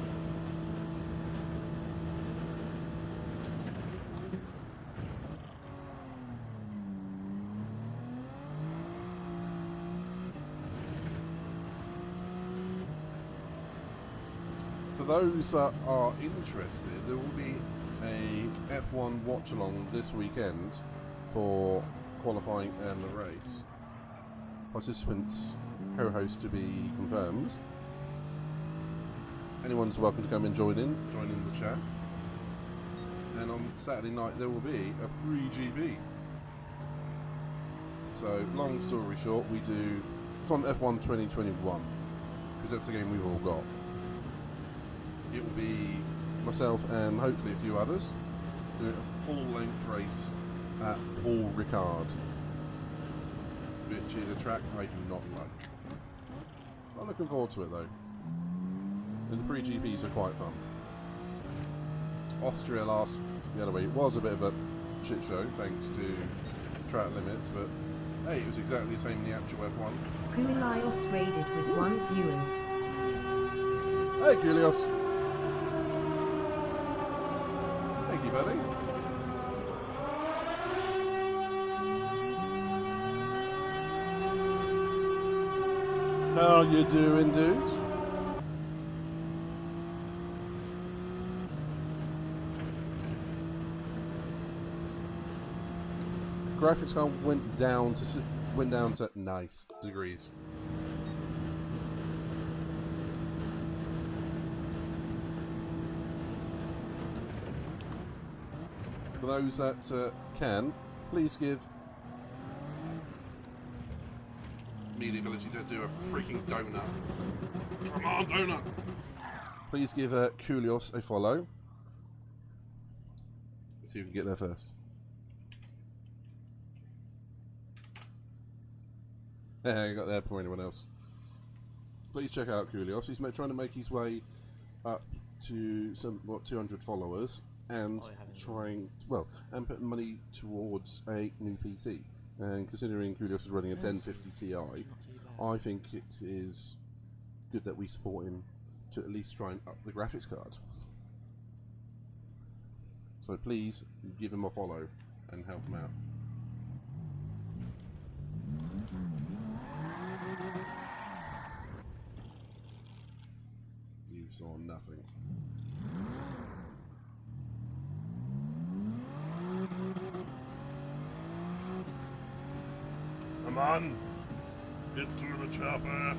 For those that are interested, there will be a F1 watch along this weekend for qualifying and the race. Participants, co-hosts to be confirmed. Anyone's welcome to come and join in the chat. And on Saturday night there will be a pre-GB. So, long story short, it's on F1 2021, because that's the game we've all got. It will be myself and hopefully a few others doing a full-length race at Paul Ricard, which is a track I do not like. I'm looking forward to it though. And the pre-GPs are quite fun. Austria the other week was a bit of a shit show thanks to track limits, but hey, it was exactly the same in the actual F1. Kulios raided with 1 viewers. Hey Kulios! Thank you, buddy. How you doing, dudes? Graphics card went down to nice degrees. For those that can, please give me the ability to do a freaking donut. Come on, donut! Please give Kulios a follow. Let's see if we can get there first. I got there before anyone else. Please check out Kulios. He's trying to make his way up to some 200 followers and and putting money towards a new PC. And considering Kulios is running a 1050 Ti, I think it is good that we support him to at least try and up the graphics card. So please give him a follow and help him out. You saw nothing. Come on! Get to the chopper!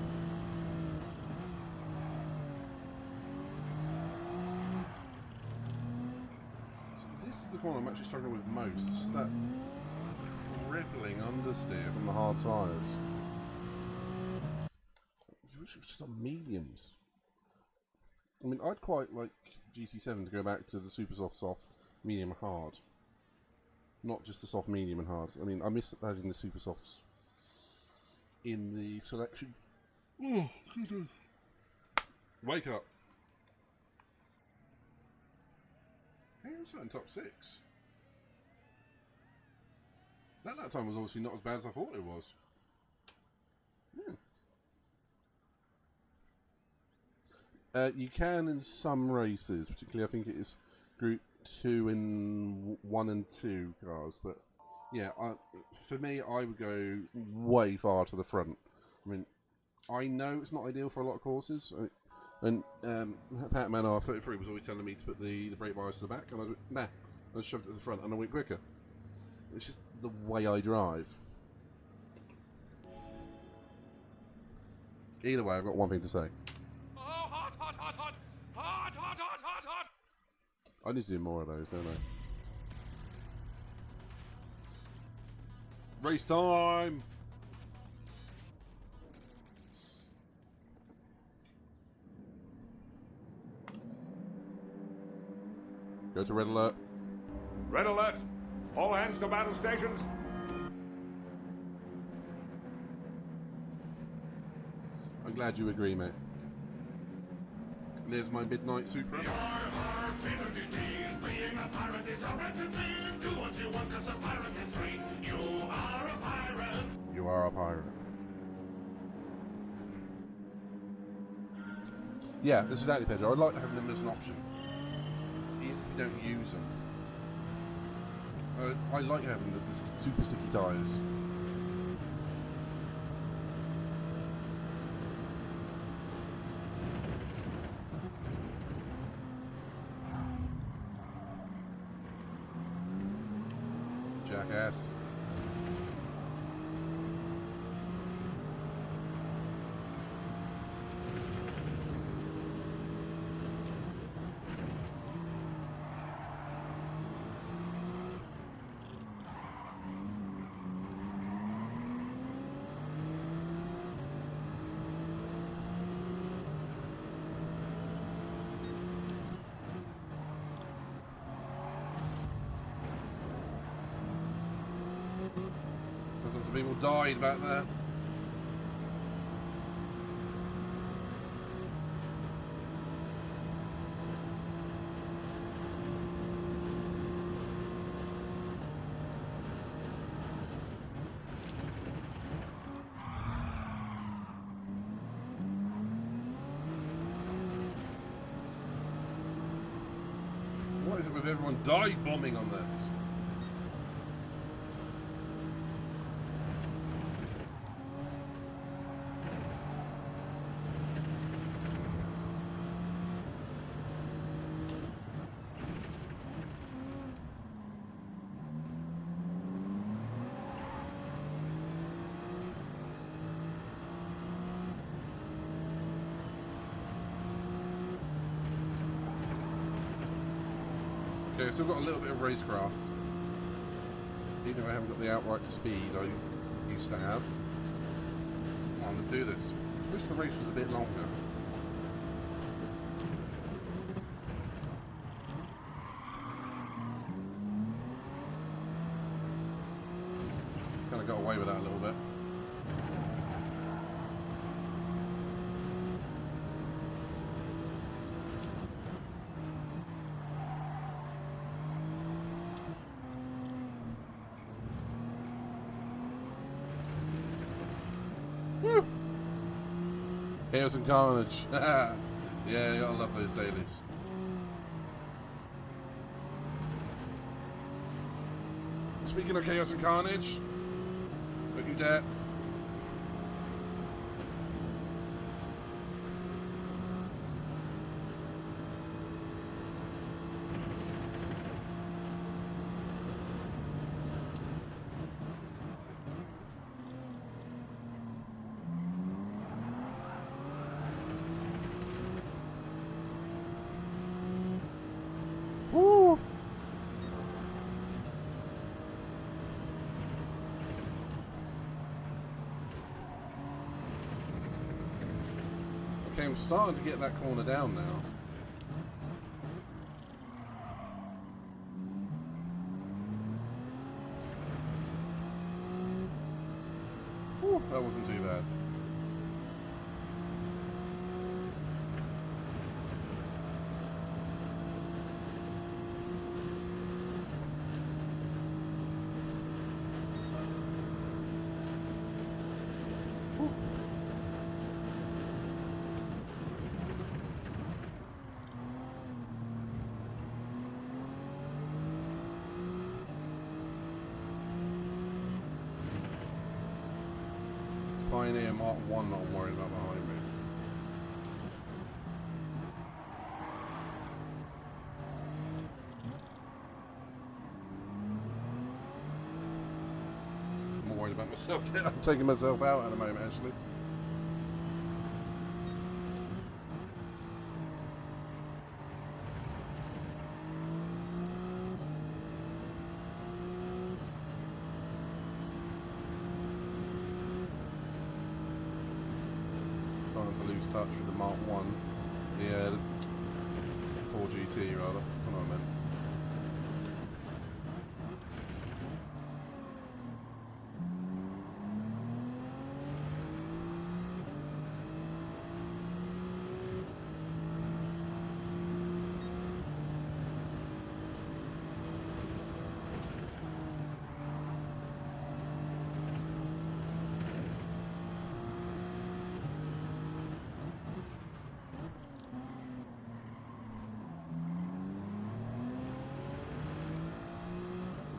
So this is the corner I'm actually struggling with most. It's just that crippling understeer from the hard tyres. Which was just on mediums. I mean, I'd quite like GT7 to go back to the super soft, medium, hard. Not just the soft, medium, and hard. I mean, I miss adding the super softs in the selection. Oh, goodness. Wake up. Hey, I'm sat in top 6. That time was obviously not as bad as I thought it was. You can in some races, particularly I think it is Group 2 and 1 and 2 cars, but yeah, for me I would go way far to the front. I mean, I know it's not ideal for a lot of courses, and Pat-Man R33 was always telling me to put the brake bias to the back, and I was nah, I shoved it to the front and I went quicker. It's just the way I drive. Either way, I've got one thing to say. I need to do more of those, don't I? Race time! Go to red alert. Red alert! All hands to battle stations! I'm glad you agree, mate. There's my midnight Supra. Being a pirate is a right to be. Do what you want, 'cause a pirate is free. You are a pirate. You are a pirate. Yeah, this is exactly, Pedro. I'd like having them as an option, even if we don't use them. I like having the super sticky tyres. Jackass. Lots of people died back there. What is it with everyone dive bombing on this? Okay, so I've got a little bit of racecraft. Even though I haven't got the outright speed I used to have. on, let's do this. I wish the race was a bit longer. Kind of got away with that a little bit. Woo! Chaos and Carnage. Yeah, you gotta love those dailies. Speaking of Chaos and Carnage, don't you dare. Woo! Okay, I'm starting to get that corner down now. Whew, that wasn't too bad. Pioneer Mark 1 not worried about behind me. I'm more worried about myself. I'm taking myself out at the moment, actually. Starting to lose touch with the Mark 1. The 4GT rather. Come on, man.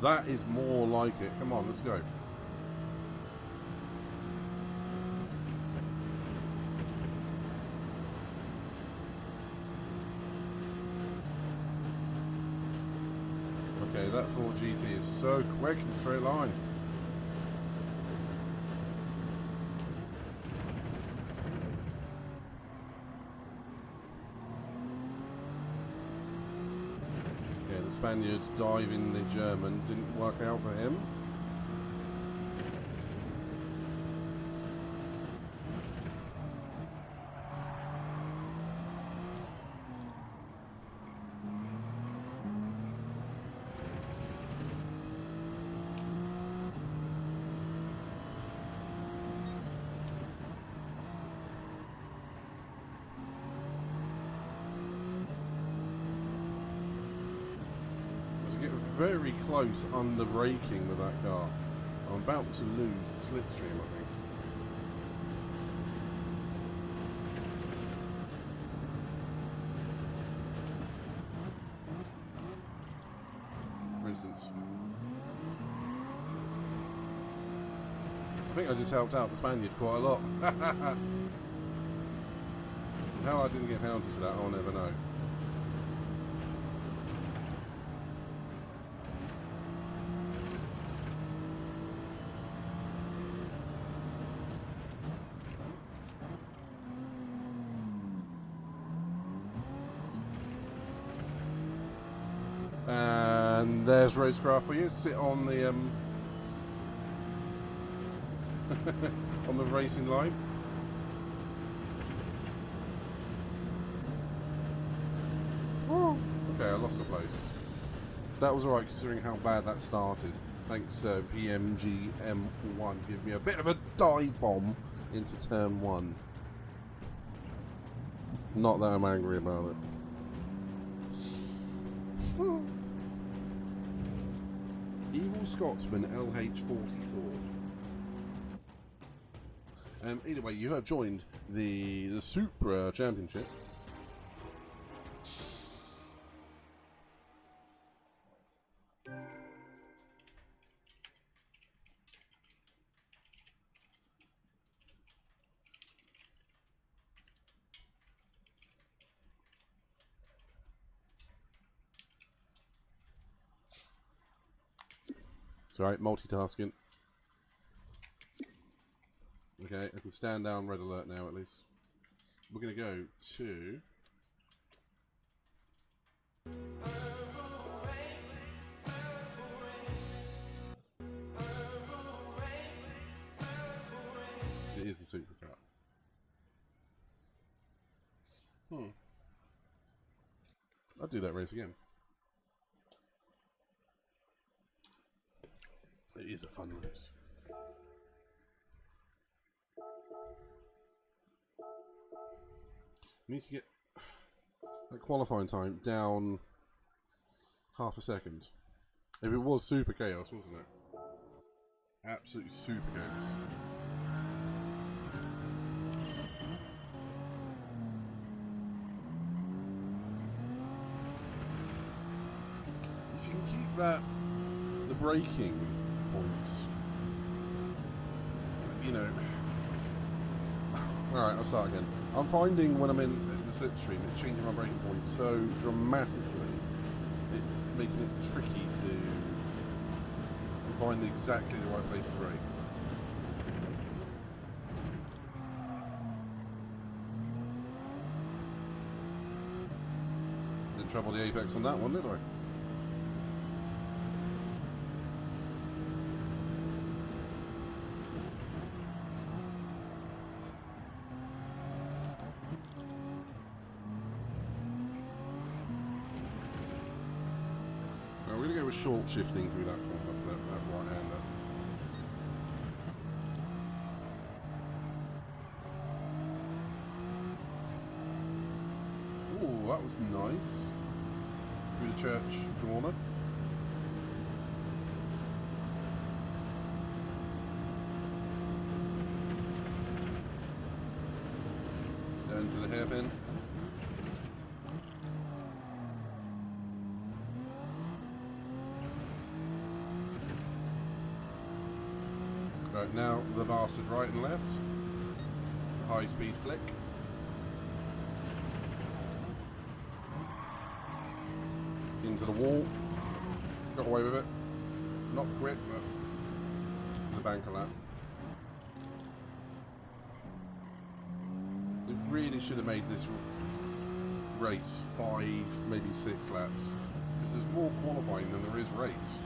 That is more like it. Come on, let's go. Okay, that 4GT is so quick in a straight line. Spaniard diving the German didn't work out for him. Very close under braking with that car. I'm about to lose the slipstream, I think. For instance, I think I just helped out the Spaniard quite a lot. How I didn't get penalties for that, I'll never know. And there's Racecraft for you. Sit on the on the racing line. lost the place. That was alright considering how bad that started. Thanks, PMGM1. Give me a bit of a dive bomb into turn 1. Not that I'm angry about it. Evil Scotsman LH44. Either way, you have joined the Supra Championship. It's alright, multitasking. Okay, I can stand down red alert now at least. We're going to go to... It is the supercar. I'll do that race again. It is a fun race. Need to get that qualifying time down half a second. If it was super chaos, wasn't it? Absolutely super chaos. If you can keep the braking points, you know. Alright, I'll start again. I'm finding when I'm in the slipstream, it's changing my braking point so dramatically, it's making it tricky to find exactly the right place to brake. Didn't trouble the apex on that one, did I? We're going to go with short shifting through that corner for that right-hander. Ooh, that was nice. Through the church corner. Down to the hairpin. Right, now the bastard right and left. High speed flick. Into the wall. Got away with it. Not quick, but it's a banker lap. They really should have made this race 5, maybe 6 laps. Because there's more qualifying than there is race.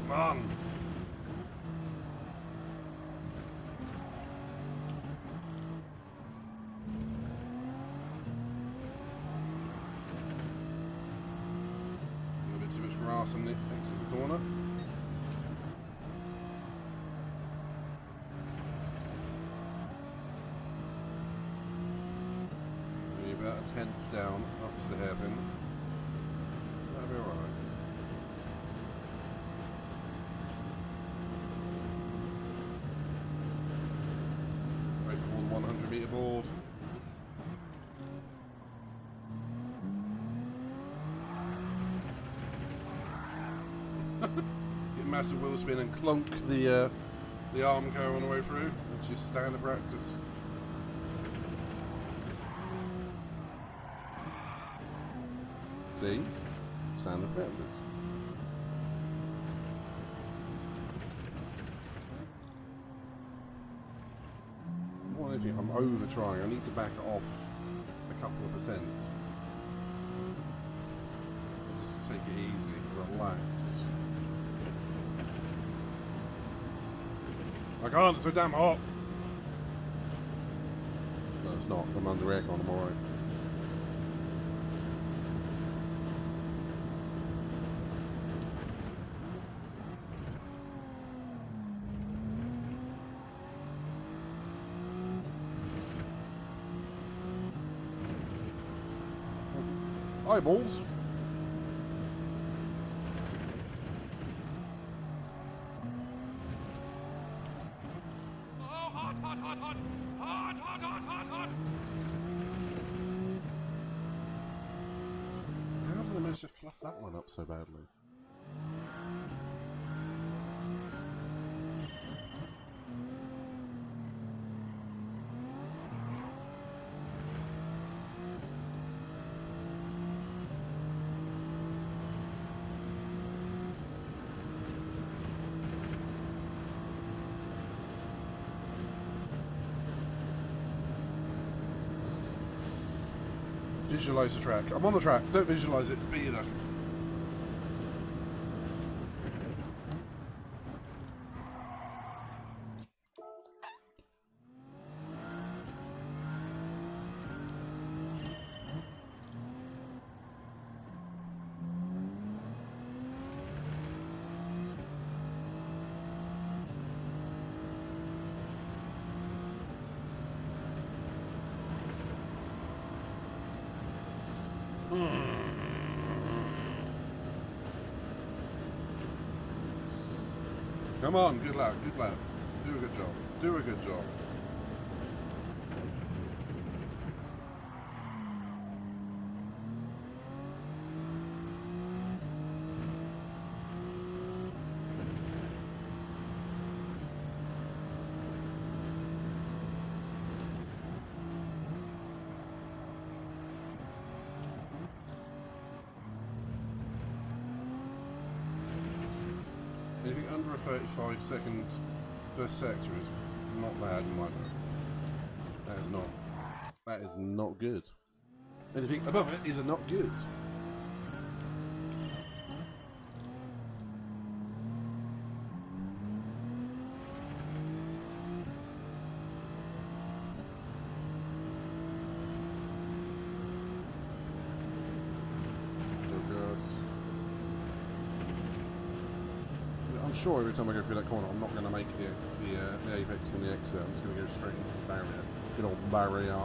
Come on. A little bit too much grass on the exit of the corner. Maybe about a 10th down up to the hairpin. That'll be alright. Right for the 100 metre board. Get a massive wheel spin and clunk the arm go on the way through. It's just standard practice. See? sound of members. What do you think? I'm over trying. I need to back it off a couple of percent. Just take it easy, relax. I can't, it's so damn hot. No, it's not. I'm under aircon, I'm alright. Eyeballs. Oh, hot, hot, hot, hot! Hot, hot, hot, hot, hot! How did they manage to fluff that one up so badly? Visualize the track. I'm on the track. Don't visualize it. Be there. Come on, good lad, good lad. Do a good job. Do a good job. Anything under a 35-second first sector is not bad in my book. That is not. That is not good. Anything above it is not good. Focus. I'm sure every time I go through that corner, I'm not going to make the apex and the exit. I'm just going to go straight into the barrier. Good old barrier.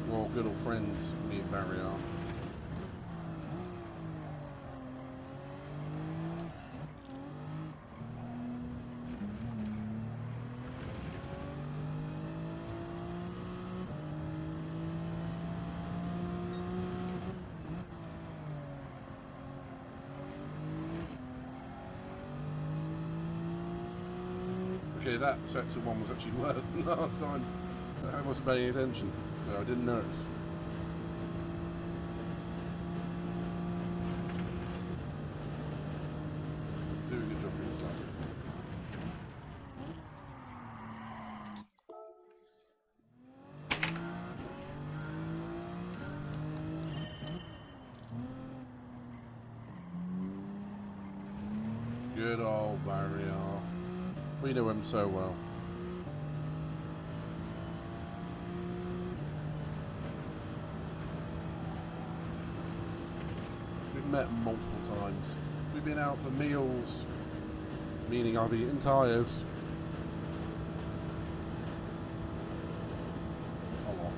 Well, good old friends, me and barrier. Okay, that sector one was actually worse than last time. I wasn't paying attention, so I didn't notice. Just doing a good job for this last. Good old barrier. We know him so well. We've met multiple times. We've been out for meals, meaning I've eaten tyres. A lot.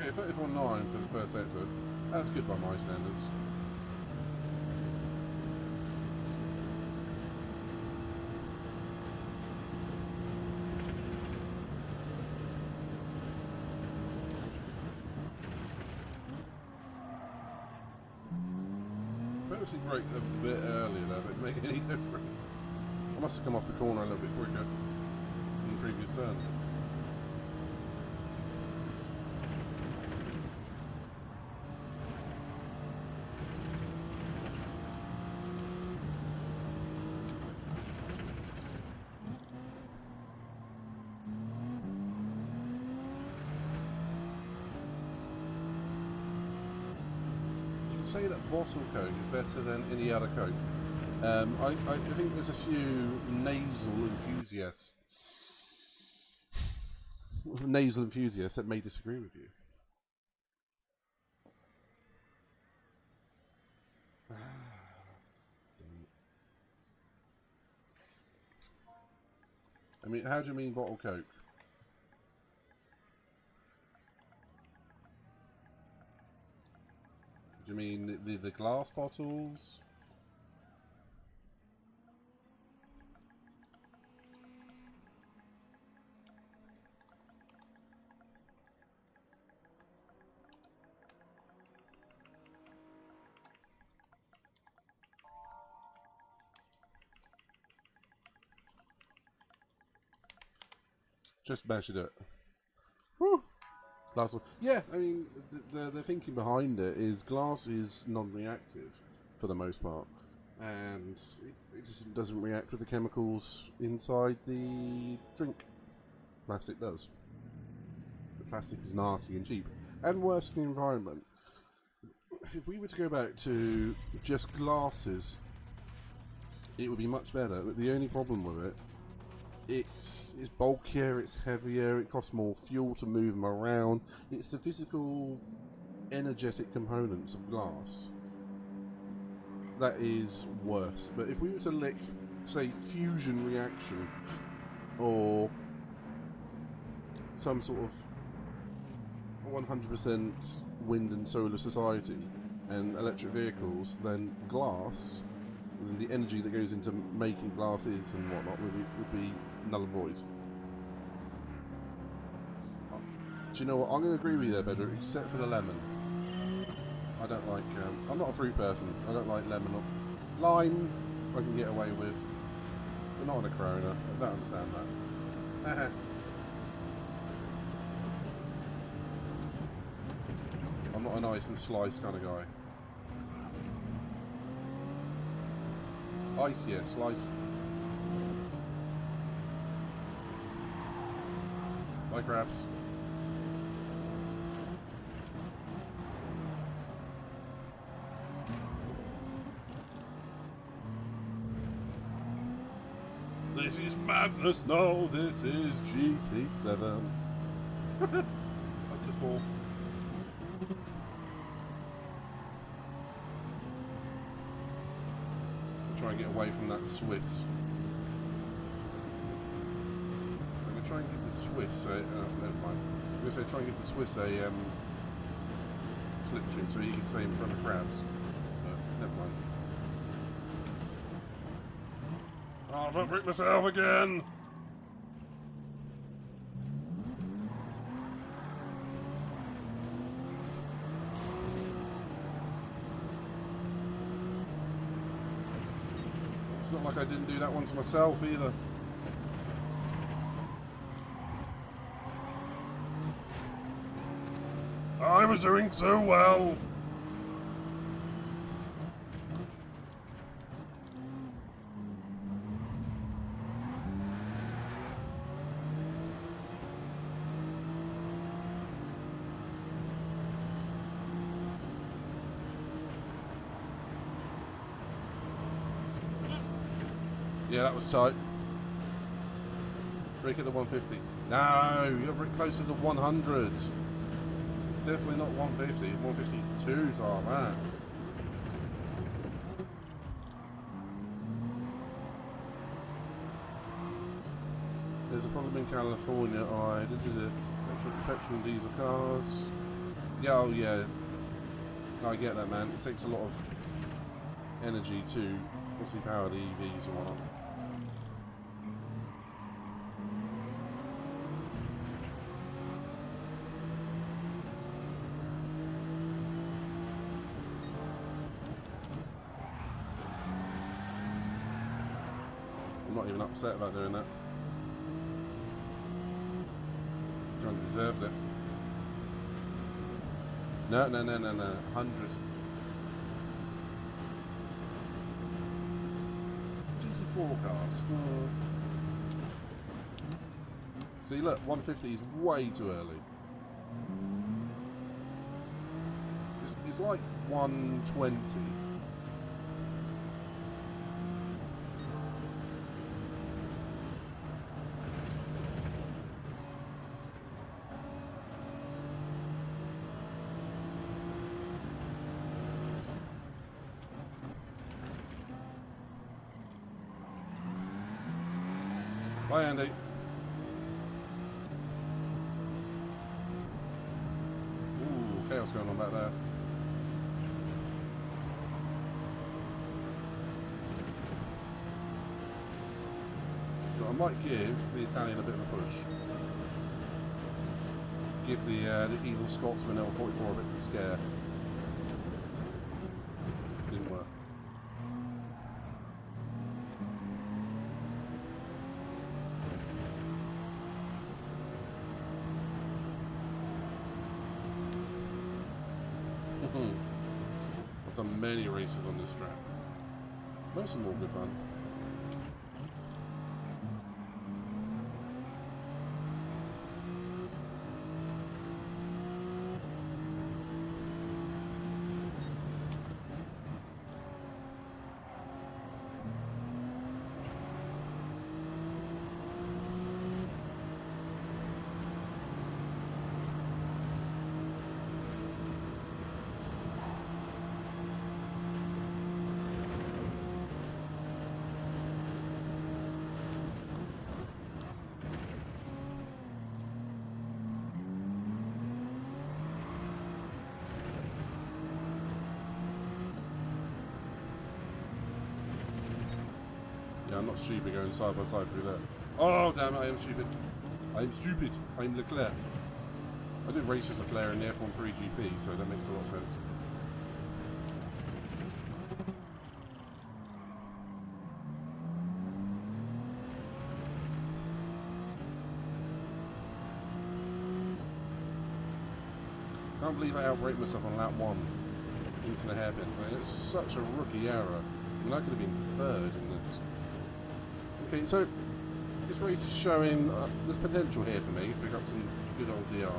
Okay, 34.9 for the first sector. That's good by my standards. Obviously braked a bit earlier there, but it didn't make any difference. I must have come off the corner a little bit quicker than the previous turn. Say that bottle Coke is better than any other Coke. I think there's a few nasal enthusiasts that may disagree with you. I mean, how do you mean bottle Coke? Do you mean the glass bottles? Just measured it. Woo! Last one. Yeah, I mean, the thinking behind it is glass is non-reactive for the most part, and it just doesn't react with the chemicals inside the drink. Plastic does. The plastic is nasty and cheap, and worse for the environment. If we were to go back to just glasses, it would be much better, but the only problem with it, it's bulkier, it's heavier, it costs more fuel to move them around. It's the physical, energetic components of glass that is worse. But if we were to lick, say, fusion reaction or some sort of 100% wind and solar society and electric vehicles, then glass, and the energy that goes into making glasses and whatnot would be null and void. Do you know what? I'm going to agree with you there, Bedrick, except for the lemon. I don't like... I'm not a fruit person. I don't like lemon. Lime, I can get away with. But not on a Corona. I don't understand that. I'm not a nice and sliced kind of guy. Ice, yeah, slice. Bye, crabs. This is madness. No, this is GT7. That's a fourth. Try and get away from that Swiss. I'm going to try and give the Swiss a... never mind. I'm going to say try and give the Swiss a slipstream so he can stay in front of crabs. Never mind. Oh, I've upbricked myself again! It's not like I didn't do that one to myself either. I was doing so well. Yeah, that was tight. Brake at the 150. No, you're brake closer to 100. It's definitely not 150. 150 is too far, man. There's a problem in California. Petrol and diesel cars. Yeah, oh yeah. No, I get that, man. It takes a lot of energy to obviously power the EVs and whatnot. I'm not even upset about doing that. John deserved it. No. 100. GT4 cars. See, look, 150 is way too early. It's like 120. Bye, Andy. Ooh, chaos going on back there. So I might give the Italian a bit of a push. Give the evil Scotsman L44 a bit of a scare. Didn't work. I've done many races on this track. Most of them all good fun. Yeah, I'm not stupid going side by side through there. Oh, damn it, I am stupid. I am stupid. I am Leclerc. I did race as Leclerc in the F1 Pre-GP, so that makes a lot of sense. I can't believe I outrated myself on lap 1 into the hairpin. I mean, it's such a rookie error. I mean, I could have been third in this. Okay, so this race is showing there's potential here for me if we got some good old DR.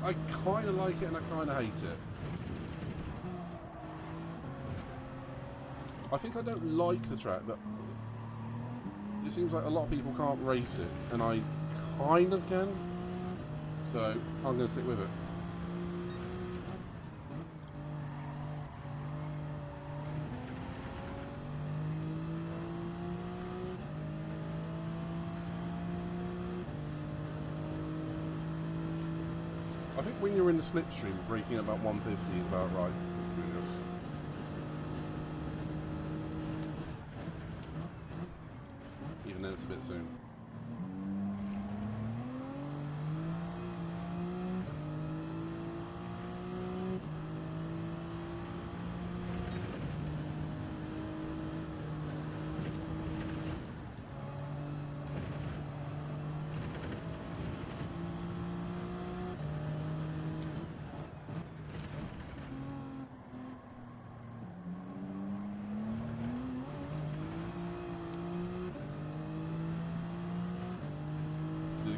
I kind of like it and I kind of hate it. I think I don't like the track, but it seems like a lot of people can't race it, and I kind of can, so I'm going to stick with it. I think when you're in the slipstream, braking at about 150 is about right. Even then it's a bit soon.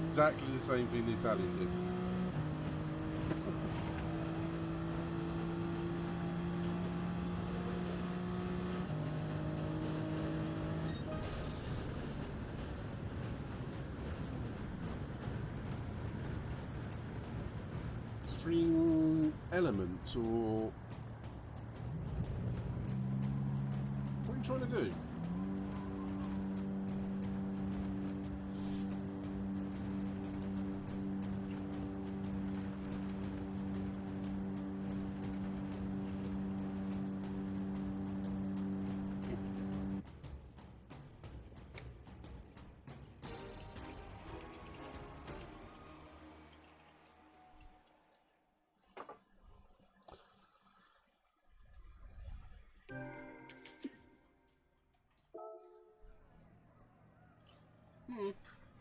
Exactly the same thing the Italian did. Stream elements, or what are you trying to do?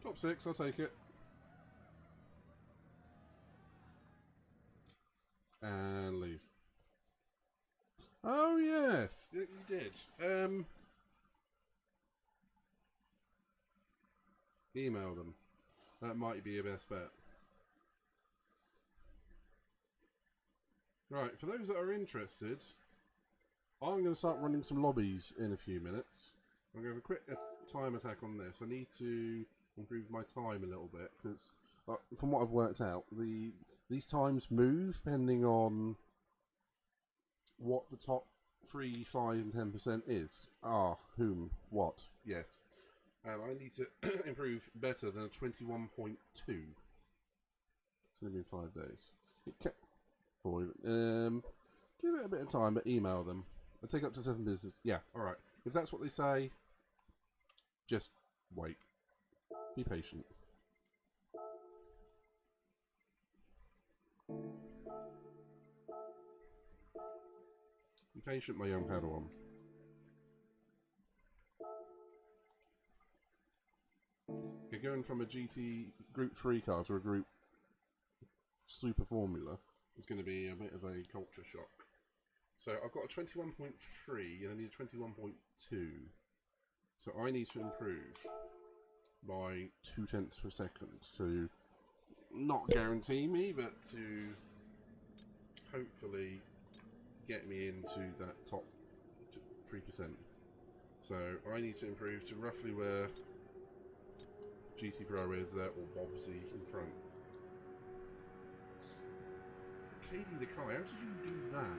Top 6, I'll take it. And leave. Oh yes, you did. Email them. That might be your best bet. Right, for those that are interested, I'm going to start running some lobbies in a few minutes. I'm going to have a quick time attack on this. I need to improve my time a little bit, because from what I've worked out, these times move depending on what the top 3, 5 and 10% is. Whom, what, yes. And I need to improve better than a 21.2. It's only been 5 days. Give it a bit of time, but email them. It'll take up to 7 business. Yeah, alright. If that's what they say, just wait. Be patient. Be patient, my young Padawan. You're going from a GT Group 3 car to a Group Super Formula is going to be a bit of a culture shock. So I've got a 21.3 and I need a 21.2. So I need to improve by 0.2 of a second to not guarantee me, but to hopefully get me into that top 3%. So I need to improve to roughly where GT Pro is there, or Bobsy in front. Katie the Kai, how did you do that?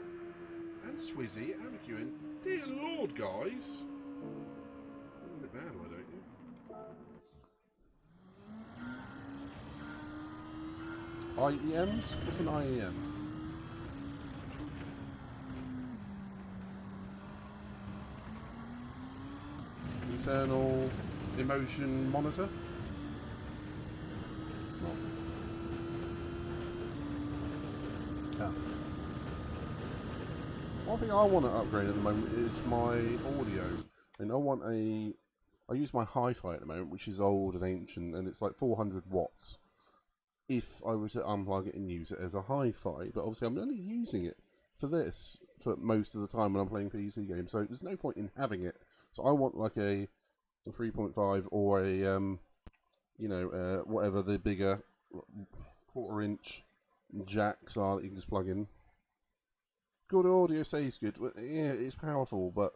And Swizzy, and McEwen. Dear Lord, guys! You look bad, why don't you? IEMs? What's an IEM? Internal emotion monitor? It's not. Yeah. One thing I want to upgrade at the moment is my audio. And I use my hi-fi at the moment, which is old and ancient, and it's like 400 watts. If I were to unplug it and use it as a hi-fi, but obviously I'm only using it for this for most of the time when I'm playing PC games, so there's no point in having it. So I want like a 3.5 or a whatever the bigger 1/4-inch jacks are that you can just plug in. Good audio says good. Well, yeah, it's powerful, but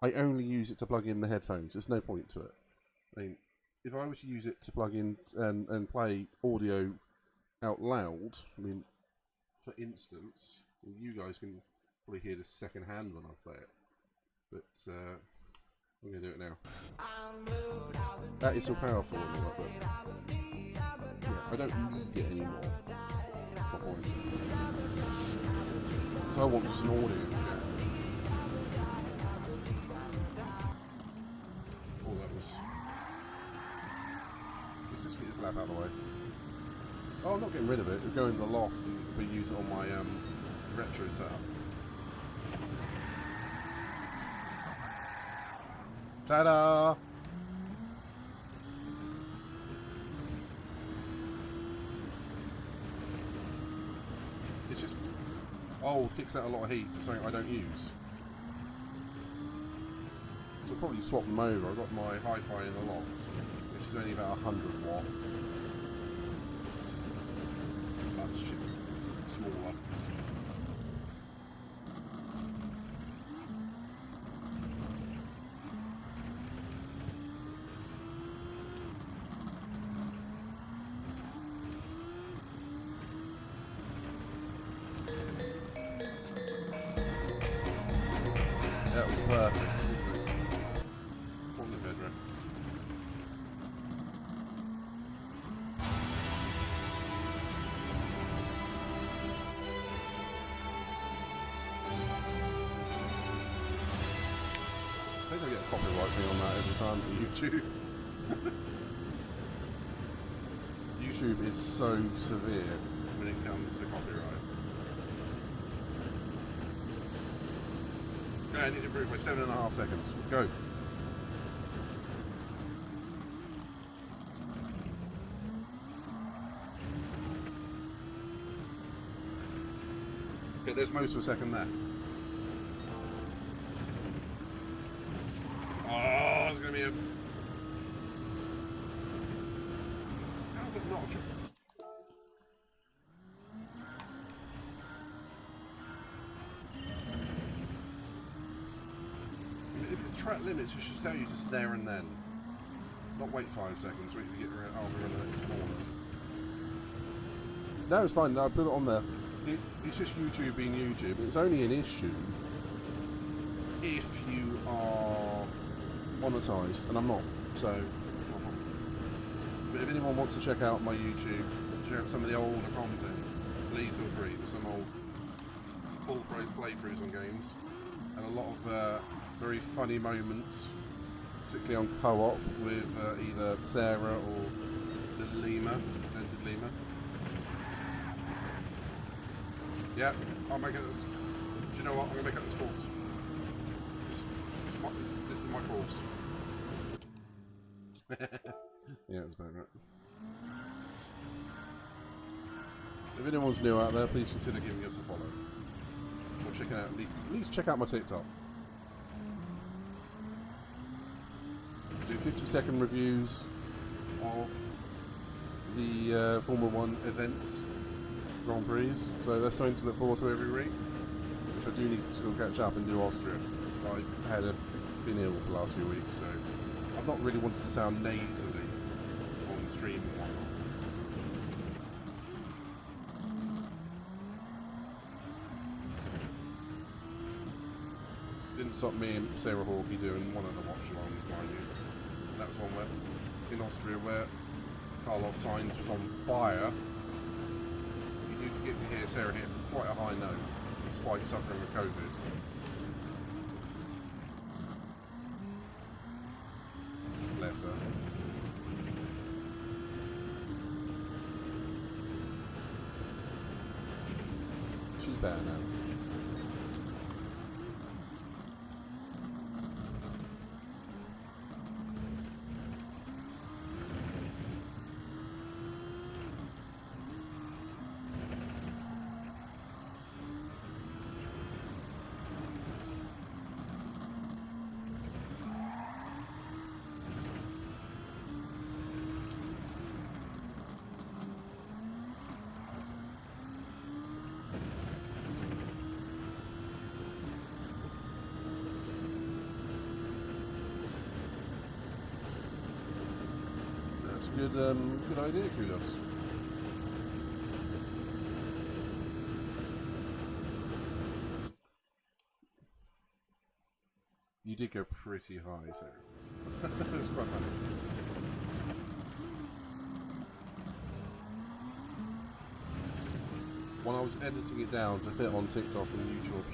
I only use it to plug in the headphones. There's no point to it. I mean, if I was to use it to plug in and play audio out loud, I mean, for instance, you guys can probably hear this second hand when I play it, but I'm going to do it now. That is so powerful and all that, but yeah, I don't need it anymore. That's my point. So I want just an audio jack. Oh, that was... Let's just get this lap out of the way. Oh, I'm not getting rid of it. It'll go in the loft and we use it on my retro setup. Ta-da! It's just old, kicks out a lot of heat for something I don't use. So I'll probably swap them over. I've got my hi-fi in the loft, which is only about 100 watt. Which is much cheaper, smaller. That was perfect, wasn't it? Wasn't it, Pedro? I think I get a copyright thing on that every time for YouTube. YouTube is so severe when it comes to copyright. I need to improve by 7.5 seconds. Go. Okay, there's most of a second there. Oh, it's going to be a... How's it not a triple? If it's track limits, it should tell you just there and then. Not wait 5 seconds, wait to get around, over on the next corner. No, it's fine, I put it on there. It's just YouTube being YouTube. It's only an issue if you are monetized, and I'm not, so it's not a problem. But if anyone wants to check out my YouTube, check out some of the older content, please feel free. There's some old full playthroughs on games, and a lot of very funny moments, particularly on co-op with either Sarah or the Lima, Dented Lima. Yeah, I'll make it. Do you know what? I'm gonna make up this course. This is my course. Yeah, it's about right. If anyone's new out there, please consider giving us a follow, or checking out at least check out my TikTok. I do 50-second reviews of the Formula 1 events. Grand Prix, so there's something to look forward to every week, which I do need to still catch up and do Austria. I've been ill for the last few weeks, so I've not really wanted to sound nasally on stream and whatnot. Didn't stop me and Sarah Hawkey doing one of the watch-alongs, mind you. And that's one where, in Austria, where Carlos Sainz was on fire. To get to hear Sarah hit quite a high note, despite suffering with COVID. Bless her. She's better now. Good idea, Kudos. You did go pretty high, so it was quite funny. When I was editing it down to fit on TikTok and YouTube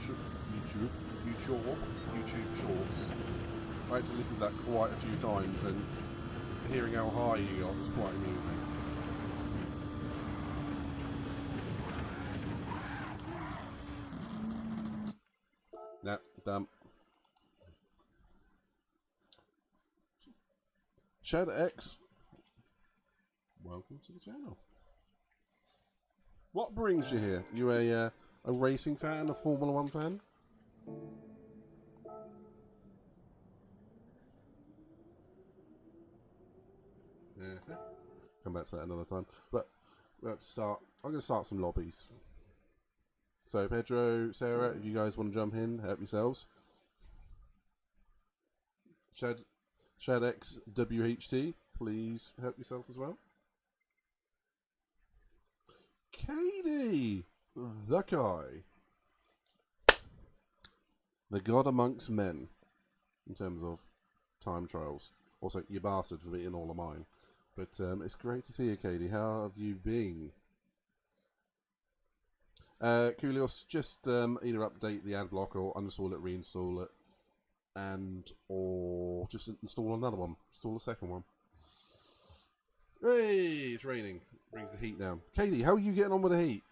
Shorts, I had to listen to that quite a few times, and hearing how high you got was quite amusing. Nah, damn. Shed X, welcome to the channel. What brings you here? You a racing fan, a Formula 1 fan? Yeah. Come back to that another time. But let's start. I'm going to start some lobbies. So Pedro, Sarah, if you guys want to jump in, help yourselves. Shadx WHT, please help yourself as well. Katie, the guy. The god amongst men, in terms of time trials. Also, you bastard for beating all of mine. But it's great to see you, Katie. How have you been? Kulios, just either update the ad block or uninstall it, reinstall it, and or just install another one. Install a second one. Hey, it's raining. Brings the heat down. Katie, how are you getting on with the heat?